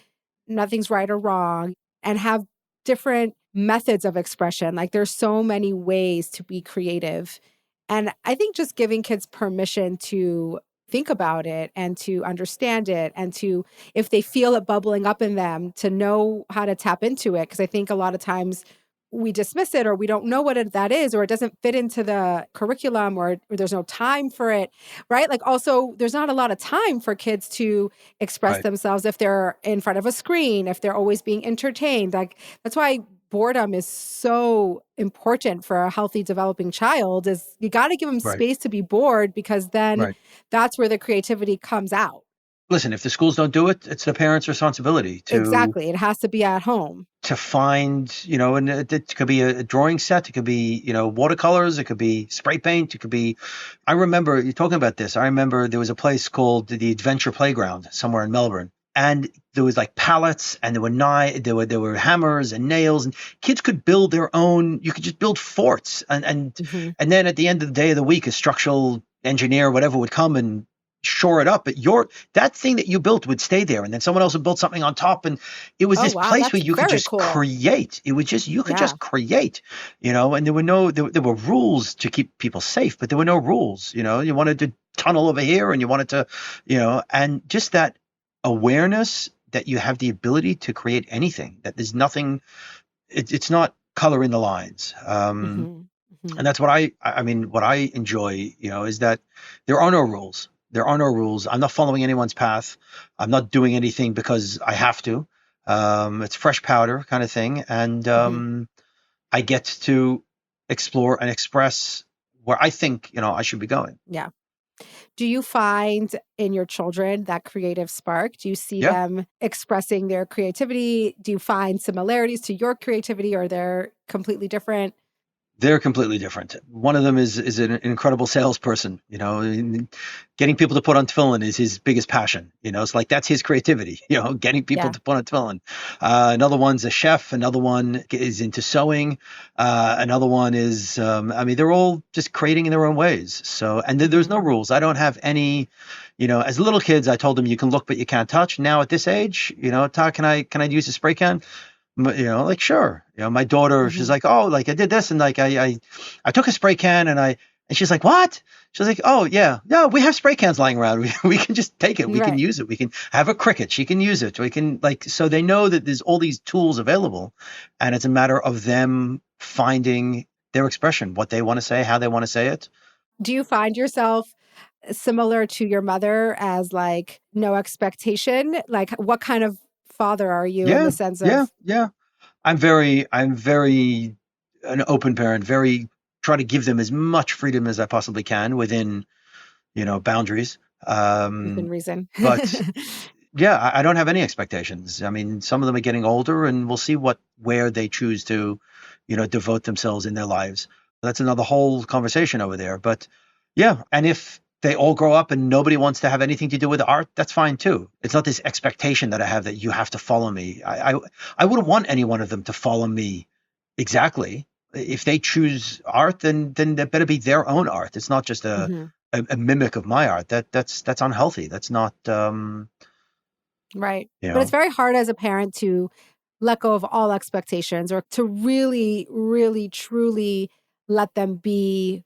nothing's right or wrong, and have different methods of expression. Like, there's so many ways to be creative. And I think just giving kids permission to think about it and to understand it, and to, if they feel it bubbling up in them, to know how to tap into it. Because I think a lot of times we dismiss it, or we don't know what that is, or it doesn't fit into the curriculum, or there's no time for it, right? Like, also, there's not a lot of time for kids to express themselves if they're in front of a screen, if they're always being entertained. Like, that's why boredom is so important for a healthy developing child. Is you got to give them space to be bored, because then that's where the creativity comes out. Listen, if the schools don't do it, it's the parents' responsibility to Exactly. It has to be at home. To find, and it could be a drawing set, it could be, watercolors, it could be spray paint, it could be. I remember you talking about this. I remember there was a place called the Adventure Playground somewhere in Melbourne, and there was like pallets, and there were hammers and nails, and kids could build their own. You could just build forts, and then at the end of the day of the week, a structural engineer, whatever, would come and shore it up. But that thing that you built would stay there, and then someone else would build something on top, and it was this place where you could just create. It was just you could just create, and there were rules to keep people safe, but there were no rules. You wanted to tunnel over here, and you wanted to, and just that awareness that you have the ability to create anything, that there's nothing, it's not color in the lines. And that's what what I enjoy, is that there are no rules. There are no rules. I'm not following anyone's path. I'm not doing anything because I have to. It's fresh powder kind of thing. And I get to explore and express where I think, I should be going. Yeah. Do you find in your children that creative spark? Do you see Yeah. them expressing their creativity? Do you find similarities to your creativity, or they're completely different? They're completely different. One of them is an incredible salesperson. Getting people to put on tefillin is his biggest passion. It's like that's his creativity. Getting people Yeah. to put on tefillin. Another one's a chef. Another one is into sewing. Another one is, they're all just creating in their own ways. So, and there's Mhm. no rules. I don't have any. As little kids, I told them you can look but you can't touch. Now at this age, Todd, can I use a spray can? Like sure. My daughter, she's Mhm. like, oh, like I did this, and like I took a spray can and she's like, what? She's like, oh yeah, no, we have spray cans lying around. We can just take it. We can Right. use it. We can have a Cricut. She can use it. We can so they know that there's all these tools available, and it's a matter of them finding their expression, what they want to say, how they want to say it. Do you find yourself similar to your mother as like no expectation? Like what kind of father are you in Yeah, the sense yeah, of yeah. I'm very an open parent. Very try to give them as much freedom as I possibly can within boundaries. within reason? But yeah, I don't have any expectations. I mean, some of them are getting older, and we'll see where they choose to, devote themselves in their lives. That's another whole conversation over there. But yeah, and if they all grow up and nobody wants to have anything to do with art, that's fine too. It's not this expectation that I have that you have to follow me. I wouldn't want any one of them to follow me exactly. If they choose art, then that better be their own art. It's not just a Mhm. a mimic of my art. That's unhealthy. That's not Right. you But it's know. very hard as a parent to let go of all expectations or to really, really, truly let them be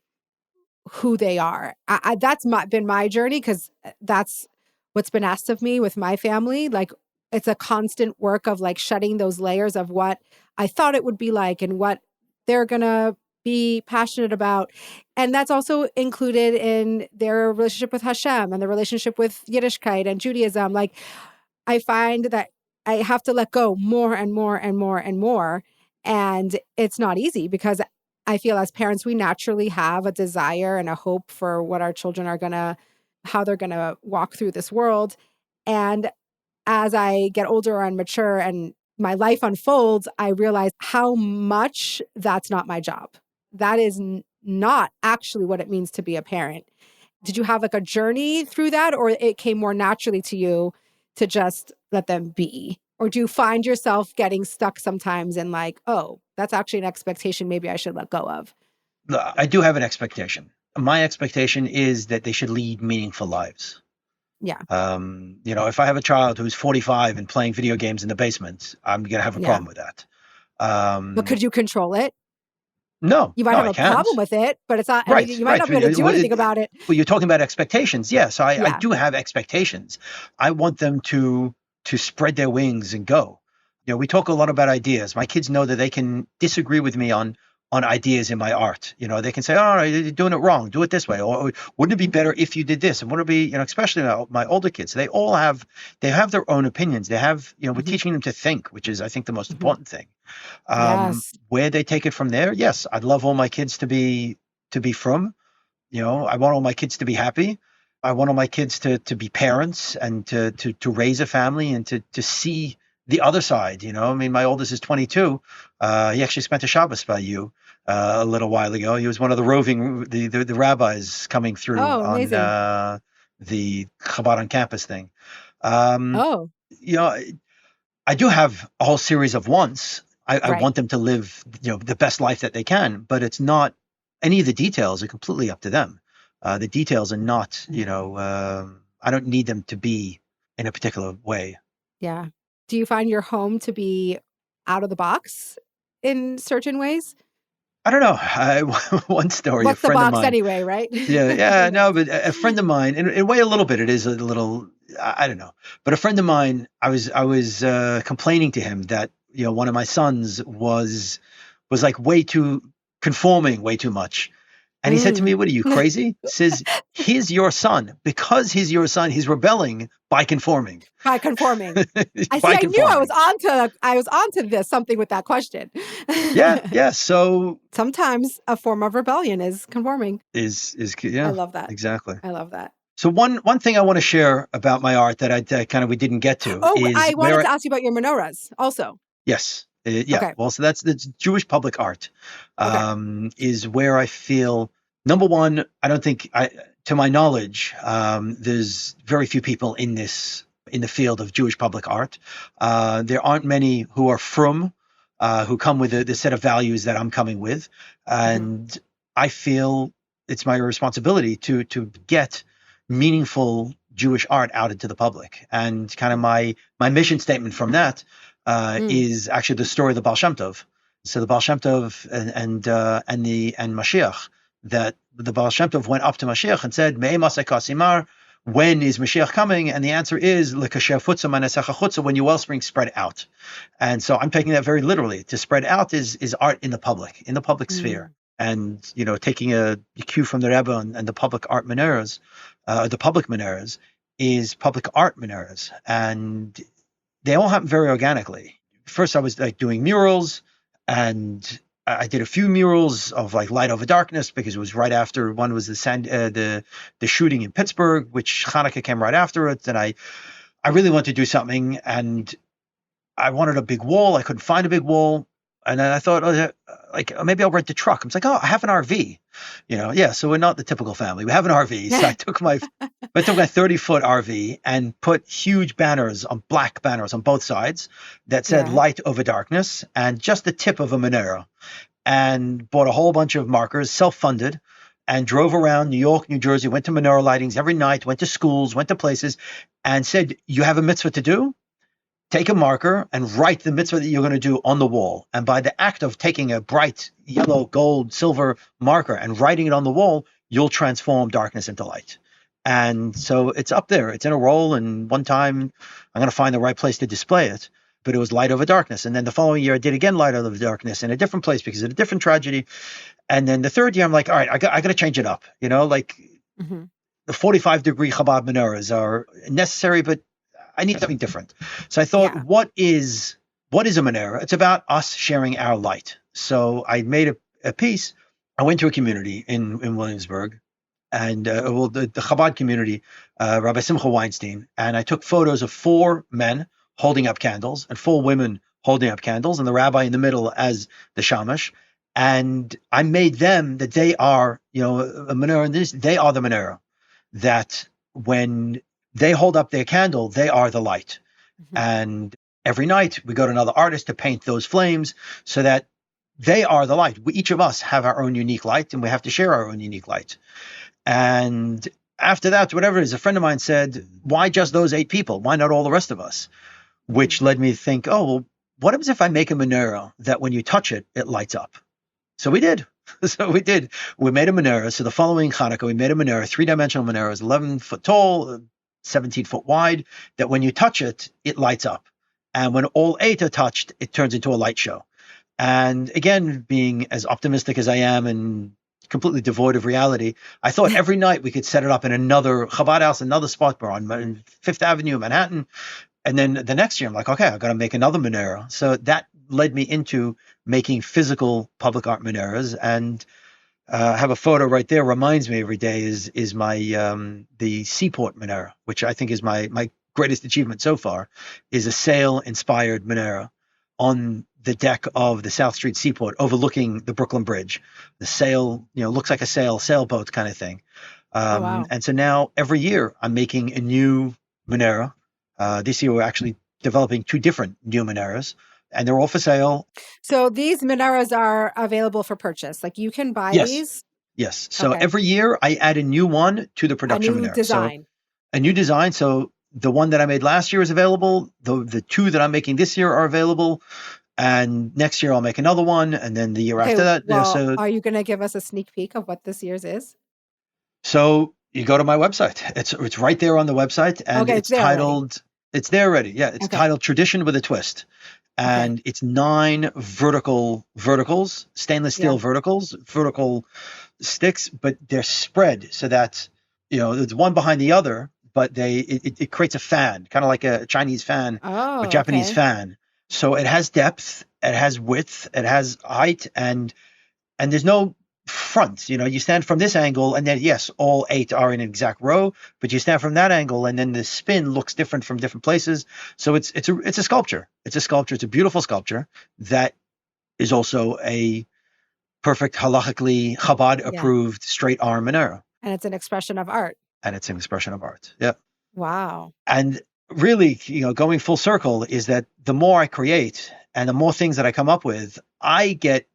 who they are. That's been my journey because that's what's been asked of me with my family. Like it's a constant work of like shedding those layers of what I thought it would be like and what they're gonna be passionate about. And that's also included in their relationship with Hashem and the relationship with Yiddishkeit and Judaism. Like I find that I have to let go more and more and more and more. And it's not easy because I feel as parents, we naturally have a desire and a hope for what our children are how they're gonna walk through this world. And as I get older and mature and my life unfolds, I realize how much that's not my job. That is not actually what it means to be a parent. Did you have like a journey through that, or it came more naturally to you to just let them be? Or do you find yourself getting stuck sometimes in like, oh, that's actually an expectation maybe I should let go of? I do have an expectation. My expectation is that they should lead meaningful lives. Yeah. If I have a child who's 45 and playing video games in the basement, I'm gonna have a Yeah. problem with that. But Um, could you control it? no, You might no, have I a problem can't. with it, but it's not, I mean, Right, you might right. not be able to do anything about it. Well, you're talking about expectations. Yes, I Yeah. do have expectations. I want them to spread their wings and go. We talk a lot about ideas. My kids know that they can disagree with me on ideas in my art. They can say, "Oh, you're doing it wrong. Do it this way." Or wouldn't it be better if you did this? And wouldn't it be, especially my older kids, they have their own opinions. We're Mhm. teaching them to think, which is, I think, the most Mhm. important thing. Yes. Where they take it from there, yes, I'd love all my kids to be from. I want all my kids to be happy. I want all my kids to be parents and to raise a family and to see the other side. I mean, my oldest is 22. He actually spent a Shabbos by you a little while ago. He was one of the rabbis coming through Oh, on amazing. the Chabad on campus thing. Um, Oh, you know, I do have a whole series of wants. I right. want them to live, the best life that they can, but it's not any of the details are completely up to them. The details are not, I don't need them to be in a particular way. Yeah. Do you find your home to be out of the box in certain ways? I don't know. One story, a What's the friend of box mine. anyway, right? Yeah, Who yeah, no, knows? but a friend of mine, in a way, a little bit, it is a little, I don't know, but a friend of mine, I was complaining to him that one of my sons was like way too conforming, way too much, And he said to me, "What are you, crazy?" He says, "He's your son. Because he's your son, he's rebelling by conforming." By conforming. I see. By I knew conforming. I was onto this, something with that question. Yeah. So Sometimes a form of rebellion is conforming. is I yeah, love that. exactly. I love that. So one thing I want to share about my art that I kind of we didn't get to Oh, is I wanted to ask you about your menorahs also. yes, yeah. Okay. Well, so that's Jewish public art, Okay. is where I feel number one. I don't think to my knowledge, there's very few people in the field of Jewish public art. There aren't many who are from, who come with the set of values that I'm coming with, and I feel it's my responsibility to get meaningful Jewish art out into the public. And kind of my mission statement from that is actually the story of the Baal Shem Tov. So the Baal Shem Tov and Mashiach, that the Baal Shem Tov went up to Mashiach and said, "Me'em aseh kasimar," when is Mashiach coming? And the answer is l'kasher futza manasecha chutza, when your wellspring spread out. And so I'm taking that very literally. To spread out is art in the public sphere. And taking a cue from the Rebbe and the public art menorahs, the public menorahs is public art menorahs, and they all happen very organically. First, I was like doing murals, and I did a few murals of like light over darkness because it was right after one was the shooting in Pittsburgh, which Hanukkah came right after it. And I really wanted to do something, and I wanted a big wall. I couldn't find a big wall. And then I thought, maybe I'll rent a truck. I was like, I have an RV, So we're not the typical family. We have an RV. So I took my 30-foot RV and put huge black banners on both sides that said light over darkness and just the tip of a menorah, and bought a whole bunch of markers, self-funded, and drove around New York, New Jersey, went to menorah lightings every night, went to schools, went to places, and said, "You have a mitzvah to do? Take a marker and write the mitzvah that you're going to do on the wall." And by the act of taking a bright yellow, gold, silver marker and writing it on the wall, you'll transform darkness into light. And so it's up there. It's in a roll. And one time I'm going to find the right place to display it. But it was light over darkness. And then the following year I did again light over darkness in a different place because of a different tragedy. And then the third year I'm like, all right, I got to change it up. The 45-degree Chabad menorahs are necessary, but I need something different. So I thought, what is a menorah? It's about us sharing our light. So I made a piece. I went to a community in Williamsburg, and the Chabad community, Rabbi Simcha Weinstein, and I took photos of 4 men holding up candles and 4 women holding up candles, and the rabbi in the middle as the shamash. And I made them that they are, a menorah. They are the menorah. That when they hold up their candle, they are the light. And every night we go to another artist to paint those flames so that they are the light. Each of us have our own unique light, and we have to share our own unique light. And after that, whatever it is, a friend of mine said, "Why just those 8 people? Why not all the rest of us?" Which led me to think, well, what happens if I make a menorah that when you touch it, it lights up? So we did. We made a menorah. So the following Hanukkah, we made a menorah, 3-dimensional menorahs, 11 foot tall, 17 foot wide, that when you touch it, it lights up. And when all 8 are touched, it turns into a light show. And again, being as optimistic as I am and completely devoid of reality, I thought every night we could set it up in another Chabad house, another spot. We're on Fifth Avenue in Manhattan. And then the next year, I'm like, okay, I've got to make another menorah. So that led me into making physical public art menorahs. And I have a photo right there, reminds me every day is my the Seaport menorah, which I think is my greatest achievement so far, is a sail-inspired menorah on the deck of the South Street Seaport overlooking the Brooklyn Bridge. The sail, looks like a sailboat kind of thing. Wow. And so now every year I'm making a new menorah. This year we're actually developing 2 different new menorahs, and they're all for sale. So these menorahs are available for purchase. Like you can buy these? Yes. So every year I add a new one to the production menorah. Design. So a new design. So the one that I made last year is available. The 2 that I'm making this year are available. And next year I'll make another one. And then the year after that. Well, are you going to give us a sneak peek of what this year's is? So you go to my website. It's right there on the website. And it's titled, it's there already. Yeah. It's titled Tradition with a Twist. And it's 9 verticals, stainless steel vertical sticks, but they're spread so that, it's one behind the other, but it creates a fan, kind of like a Chinese fan or Oh, Japanese okay. fan. So it has depth, it has width, it has height, and there's no front. You stand from this angle, and then yes, all 8 are in an exact row, but you stand from that angle, and then the spin looks different from different places. So it's a sculpture. It's a sculpture. It's a beautiful sculpture that is also a perfect halachically Chabad Yeah. approved straight arm menorah, And it's an expression of art. and it's an expression of art. Yeah, Wow. and really, going full circle is that the more I create and the more things that I come up with, I get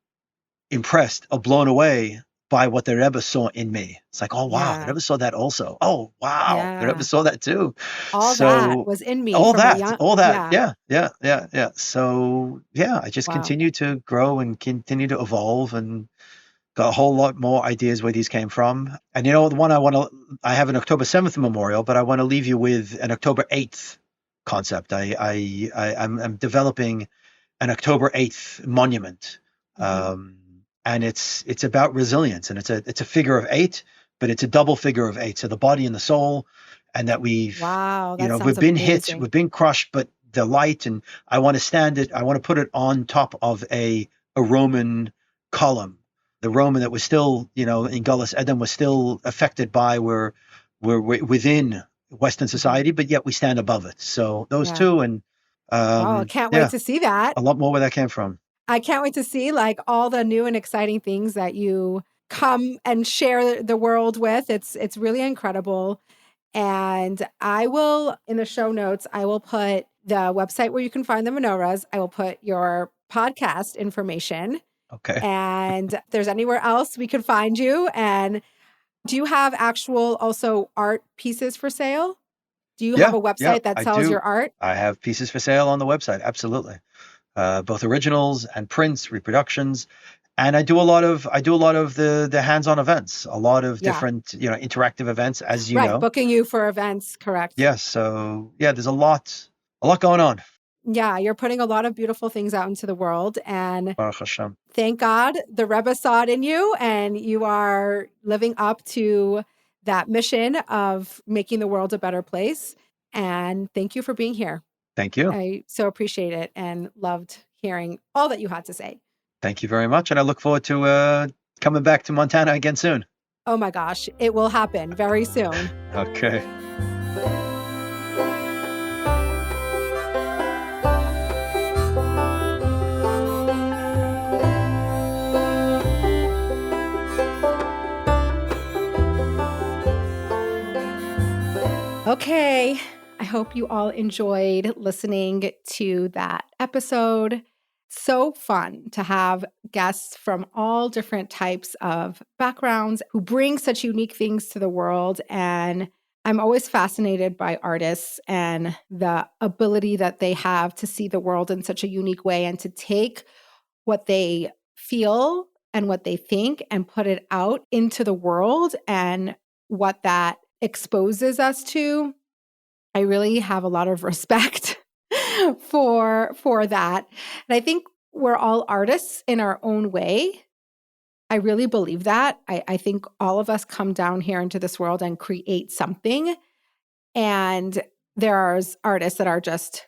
impressed or blown away by what the Rebbe saw in me. It's like, oh wow, the Yeah. Rebbe saw that also. Oh wow, the Rebbe Yeah. saw that too. All that So was in me all from a that, young, all that, yeah. yeah. So yeah, I just Wow. continue to grow and continue to evolve, and got a whole lot more ideas where these came from. And the one I have an October 7th memorial, but I want to leave you with an October 8th concept. I'm developing an October 8th monument. Mhm. And it's about resilience, and it's a figure of 8, but it's a double figure of 8. So the body and the soul, and that Wow, that sounds we've been hit, amazing. we've been crushed, but the light, and I want to put it on top of a Roman column. The Roman that was still, in Gullus Edom, was still affected by, we're within Western Mhm. society, but yet we stand above it. So those Yeah. two, and Oh, I can't wait yeah, to see that. a lot more where that came from. I can't wait to see like all the new and exciting things that you come and share the world with. It's really incredible. And I will, in the show notes, I will put the website where you can find the menorahs. I will put your podcast information. Okay. And if there's anywhere else we can find you. And do you have actual also art pieces for sale? Do you have Yeah, a yeah, website that I sells your do. art? I have pieces for sale on the website. Absolutely. Both originals and prints, reproductions. And I do a lot of the hands-on events, a lot of Yeah. different, interactive events, as you Right. know. Booking you for events, correct. Yes. So yeah, there's a lot going on. Yeah, you're putting a lot of beautiful things out into the world. And Baruch Hashem. thank God the Rebbe saw it in you and you are living up to that mission of making the world a better place. And thank you for being here. Thank you. I so appreciate it and loved hearing all that you had to say. Thank you very much. And I look forward to coming back to Montana again soon. Oh my gosh, it will happen very soon. Okay. Okay. I hope you all enjoyed listening to that episode. So fun to have guests from all different types of backgrounds who bring such unique things to the world. And I'm always fascinated by artists and the ability that they have to see the world in such a unique way and to take what they feel and what they think and put it out into the world and what that exposes us to. I really have a lot of respect for that. And I think we're all artists in our own way. I really believe that. I think all of us come down here into this world and create something. And there are artists that are just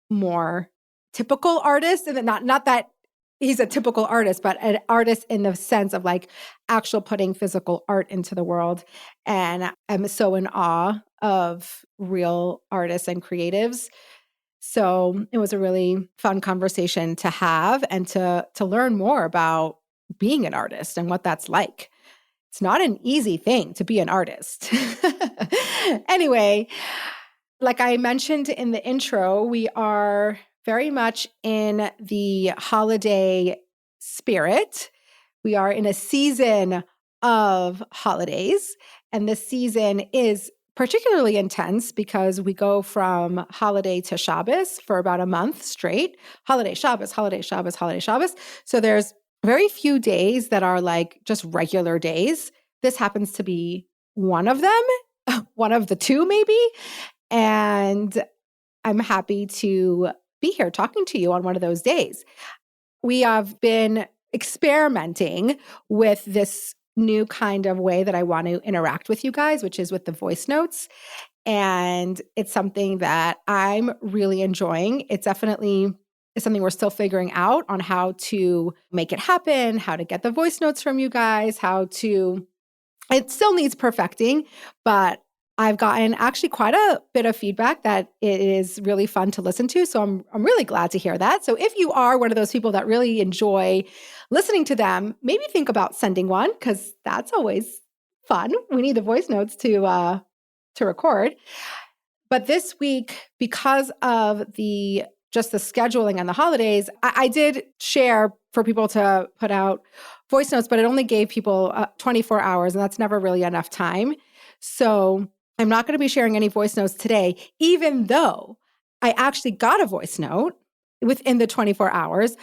more typical artists, and not that he's a typical artist, but an artist in the sense of like actual putting physical art into the world. And I'm so in awe of real artists and creatives. So it was a really fun conversation to have and to learn more about being an artist and what that's like. It's not an easy thing to be an artist. Anyway, like I mentioned in the intro, we are very much in the holiday spirit. We are in a season of holidays, and this season is particularly intense because we go from holiday to Shabbos for about a month straight. Holiday Shabbos, holiday Shabbos, holiday Shabbos. So there's very few days that are like just regular days. This happens to be one of them, one of the two maybe. And I'm happy to be here talking to you on one of those days. We have been experimenting with this new kind of way that I want to interact with you guys, which is with the voice notes. And it's something that I'm really enjoying. It's definitely is something we're still figuring out on how to make it happen, how to get the voice notes from you guys, it still needs perfecting, but I've gotten actually quite a bit of feedback that it is really fun to listen to. So I'm really glad to hear that. So if you are one of those people that really enjoy listening to them, maybe think about sending one, because that's always fun. We need the voice notes to record. But this week, because of just the scheduling and the holidays, I did share for people to put out voice notes, but it only gave people 24 hours, and that's never really enough time. So I'm not going to be sharing any voice notes today, even though I actually got a voice note within the 24 hours.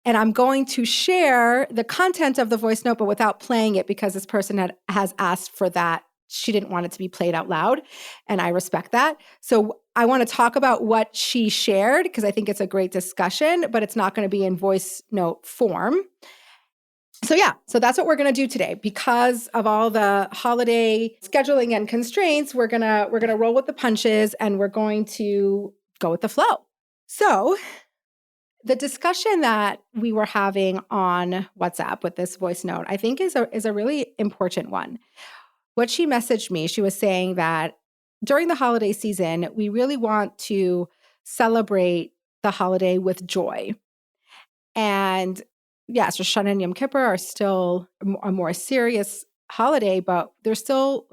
And I'm going to share the content of the voice note, but without playing it, because this person has asked for that. She didn't want it to be played out loud, and I respect that. So I want to talk about what she shared, because I think it's a great discussion, but it's not going to be in voice note form. So that's what we're going to do today. Because of all the holiday scheduling and constraints, we're going to roll with the punches, and we're going to go with the flow. So the discussion that we were having on WhatsApp with this voice note, I think is a really important one. What she messaged me, she was saying that during the holiday season, we really want to celebrate the holiday with joy. And yes, Rosh Hashanah and Yom Kippur are still a more serious holiday, but they're still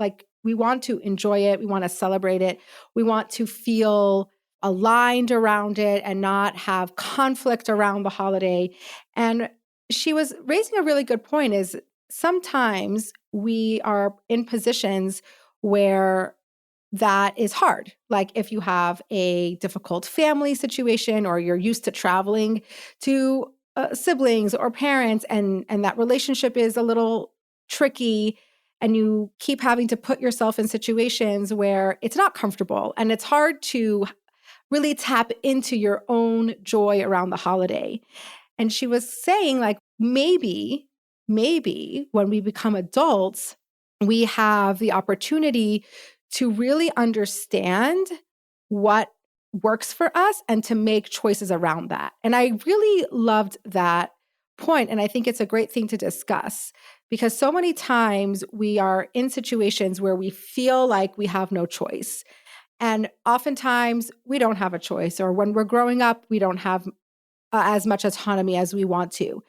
we want to enjoy it. We want to celebrate it. We want to feel aligned around it and not have conflict around the holiday. And she was raising a really good point, is sometimes we are in positions where that is hard. Like if you have a difficult family situation, or you're used to traveling to siblings or parents, and that relationship is a little tricky, and you keep having to put yourself in situations where it's not comfortable, and it's hard to really tap into your own joy around the holiday. And she was saying, maybe when we become adults, we have the opportunity to really understand what works for us and to make choices around that. And I really loved that point. And I think it's a great thing to discuss, because so many times we are in situations where we feel like we have no choice. And oftentimes we don't have a choice, or when we're growing up, we don't have as much autonomy as we want to.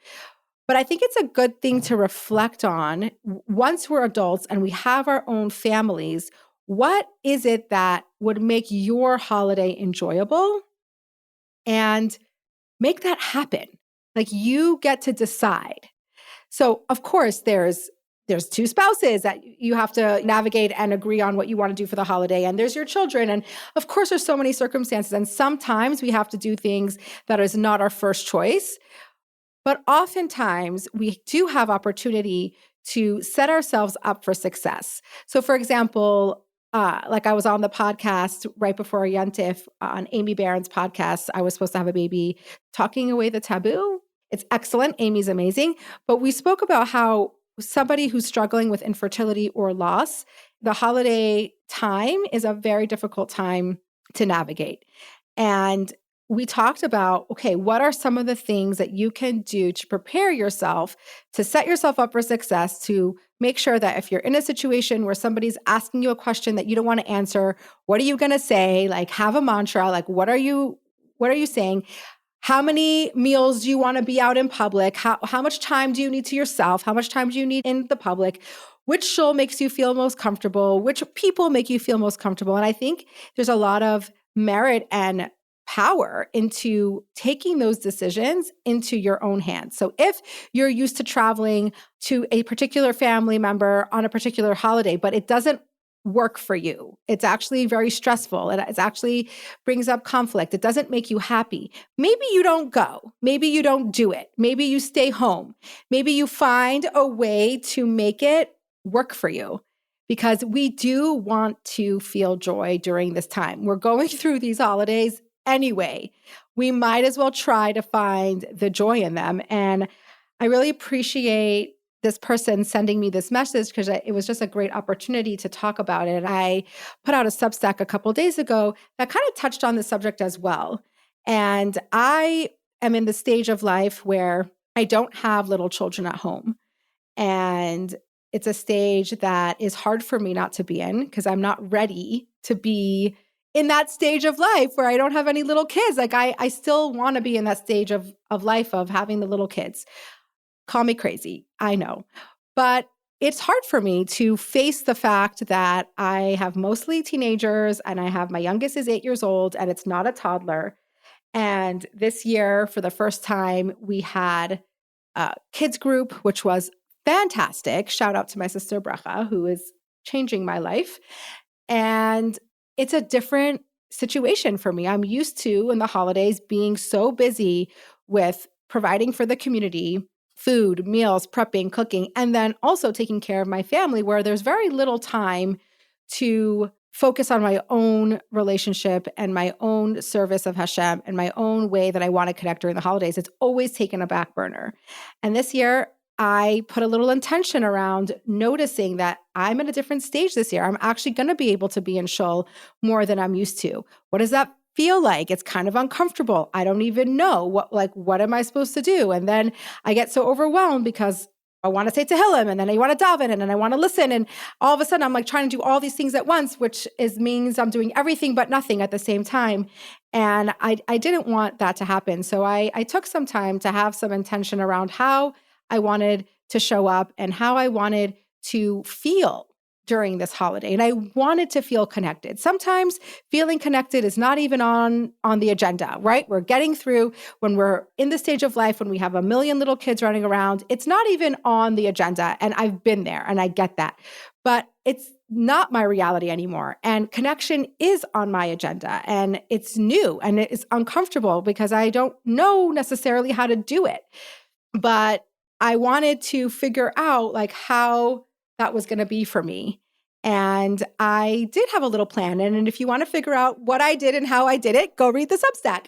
But I think it's a good thing to reflect on once we're adults and we have our own families. What is it that would make your holiday enjoyable? And make that happen. You get to decide. So, of course, there's two spouses that you have to navigate and agree on what you want to do for the holiday. And there's your children. And of course, there's so many circumstances. And sometimes we have to do things that is not our first choice. But oftentimes we do have opportunity to set ourselves up for success. So for example, I was on the podcast right before Yontif on Aimme Barron's podcast. I was supposed to have a baby, Talking Away the Taboo. It's excellent. Aime's amazing. But we spoke about how somebody who's struggling with infertility or loss, the holiday time is a very difficult time to navigate. And we talked about, okay, what are some of the things that you can do to prepare yourself, to set yourself up for success, to make sure that if you're in a situation where somebody's asking you a question that you don't want to answer, what are you going to say? Have a mantra. What are you saying? How many meals do you want to be out in public? How much time do you need to yourself? How much time do you need in the public? Which shul makes you feel most comfortable? Which people make you feel most comfortable? And I think there's a lot of merit and power into taking those decisions into your own hands. So if you're used to traveling to a particular family member on a particular holiday, but it doesn't work for you, it's actually very stressful, it actually brings up conflict, it doesn't make you happy, maybe you don't go, maybe you don't do it, maybe you stay home, maybe you find a way to make it work for you. Because we do want to feel joy during this time. We're going through these holidays anyway. We might as well try to find the joy in them. And I really appreciate this person sending me this message because it was just a great opportunity to talk about it. And I put out a Substack a couple of days ago that kind of touched on the subject as well. And I am in the stage of life where I don't have little children at home. And it's a stage that is hard for me not to be in because I'm not ready to be in that stage of life where I don't have any little kids. Like I still want to be in that stage of life of having the little kids. Call me crazy, I know. But it's hard for me to face the fact that I have mostly teenagers and I have my youngest is 8 years old and it's not a toddler. And this year, for the first time, we had a kids group, which was fantastic. Shout out to my sister Bracha, who is changing my life. And it's a different situation for me. I'm used to, in the holidays, being so busy with providing for the community, food, meals, prepping, cooking, and then also taking care of my family, where there's very little time to focus on my own relationship and my own service of Hashem and my own way that I want to connect during the holidays. It's always taken a back burner. And this year, I put a little intention around noticing that I'm at a different stage this year. I'm actually going to be able to be in shul more than I'm used to. What does that feel like? It's kind of uncomfortable. I don't even know what am I supposed to do? And then I get so overwhelmed because I want to say Tehillim, and then I want to daven, and then I want to listen. And all of a sudden I'm like trying to do all these things at once, which means I'm doing everything but nothing at the same time. And I didn't want that to happen. So I took some time to have some intention around how I wanted to show up and how I wanted to feel during this holiday. And I wanted to feel connected. Sometimes feeling connected is not even on the agenda, right? We're getting through when we're in the stage of life, when we have a million little kids running around, it's not even on the agenda. And I've been there and I get that, but it's not my reality anymore. And connection is on my agenda and it's new and it's uncomfortable because I don't know necessarily how to do it. But I wanted to figure out like how that was going to be for me. And I did have a little plan. And if you want to figure out what I did and how I did it, go read the Substack.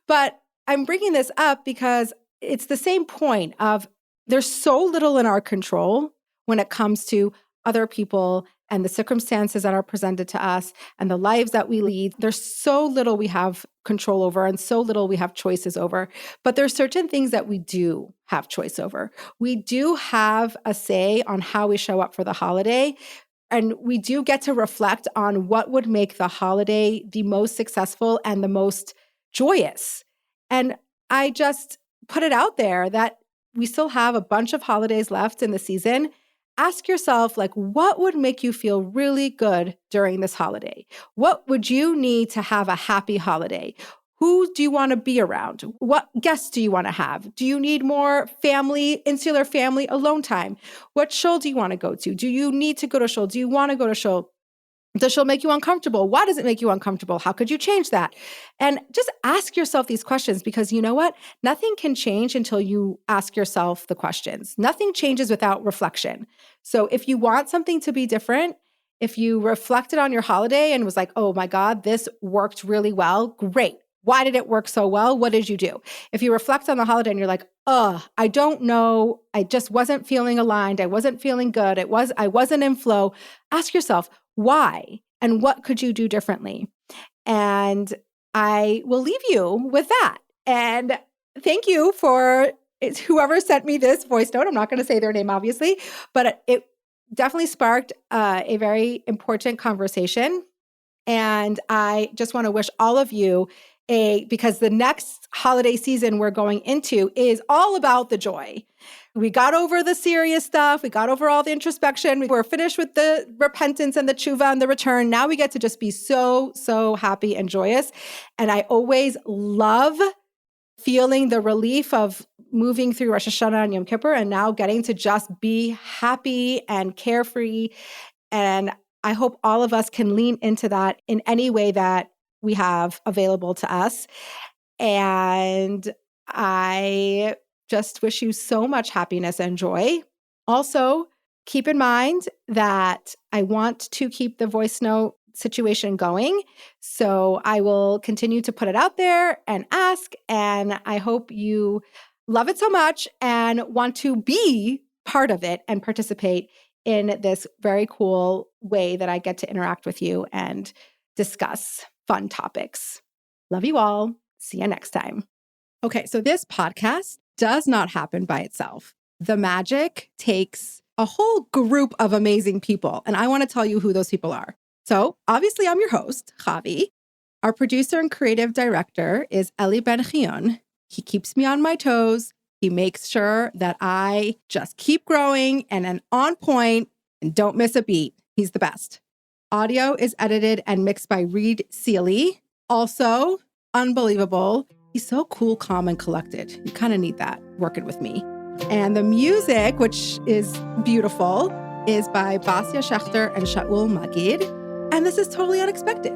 But I'm bringing this up because it's the same point of there's so little in our control when it comes to other people and the circumstances that are presented to us and the lives that we lead. There's so little we have control over and so little we have choices over. But there's certain things that we do have choice over. We do have a say on how we show up for the holiday. And we do get to reflect on what would make the holiday the most successful and the most joyous. And I just put it out there that we still have a bunch of holidays left in the season. Ask yourself, like, what would make you feel really good during this holiday? What would you need to have a happy holiday? Who do you want to be around? What guests do you want to have? Do you need more family, insular family alone time? What shul do you want to go to? Do you need to go to shul? Do you want to go to shul? Does shul make you uncomfortable? Why does it make you uncomfortable? How could you change that? And just ask yourself these questions because you know what? Nothing can change until you ask yourself the questions. Nothing changes without reflection. So if you want something to be different, if you reflected on your holiday and was like, oh my God, this worked really well, great. Why did it work so well? What did you do? If you reflect on the holiday and you're like, I don't know. I just wasn't feeling aligned. I wasn't feeling good. I wasn't in flow. Ask yourself, why? And what could you do differently? And I will leave you with that. And thank you for whoever sent me this voice note. I'm not going to say their name, obviously, but it definitely sparked a very important conversation. And I just want to wish all of you because the next holiday season we're going into is all about the joy. We got over the serious stuff. We got over all the introspection. We're finished with the repentance and the tshuva and the return. Now we get to just be so, so happy and joyous. And I always love feeling the relief of moving through Rosh Hashanah and Yom Kippur and now getting to just be happy and carefree. And I hope all of us can lean into that in any way that we have available to us. And I just wish you so much happiness and joy. Also, keep in mind that I want to keep the voice note situation going. So I will continue to put it out there and ask. And I hope you love it so much and want to be part of it and participate in this very cool way that I get to interact with you and discuss fun topics. Love you all. See you next time. Okay, so this podcast does not happen by itself. The magic takes a whole group of amazing people, and I want to tell you who those people are. So obviously, I'm your host, Chavie. Our producer and creative director is Eli Ben-Chion. He keeps me on my toes. He makes sure that I just keep growing and am on point and don't miss a beat. He's the best. Audio is edited and mixed by Reed Seeley. Also, unbelievable. He's so cool, calm, and collected. You kind of need that working with me. And the music, which is beautiful, is by Basia Schechter and Shaul Magid. And this is totally unexpected.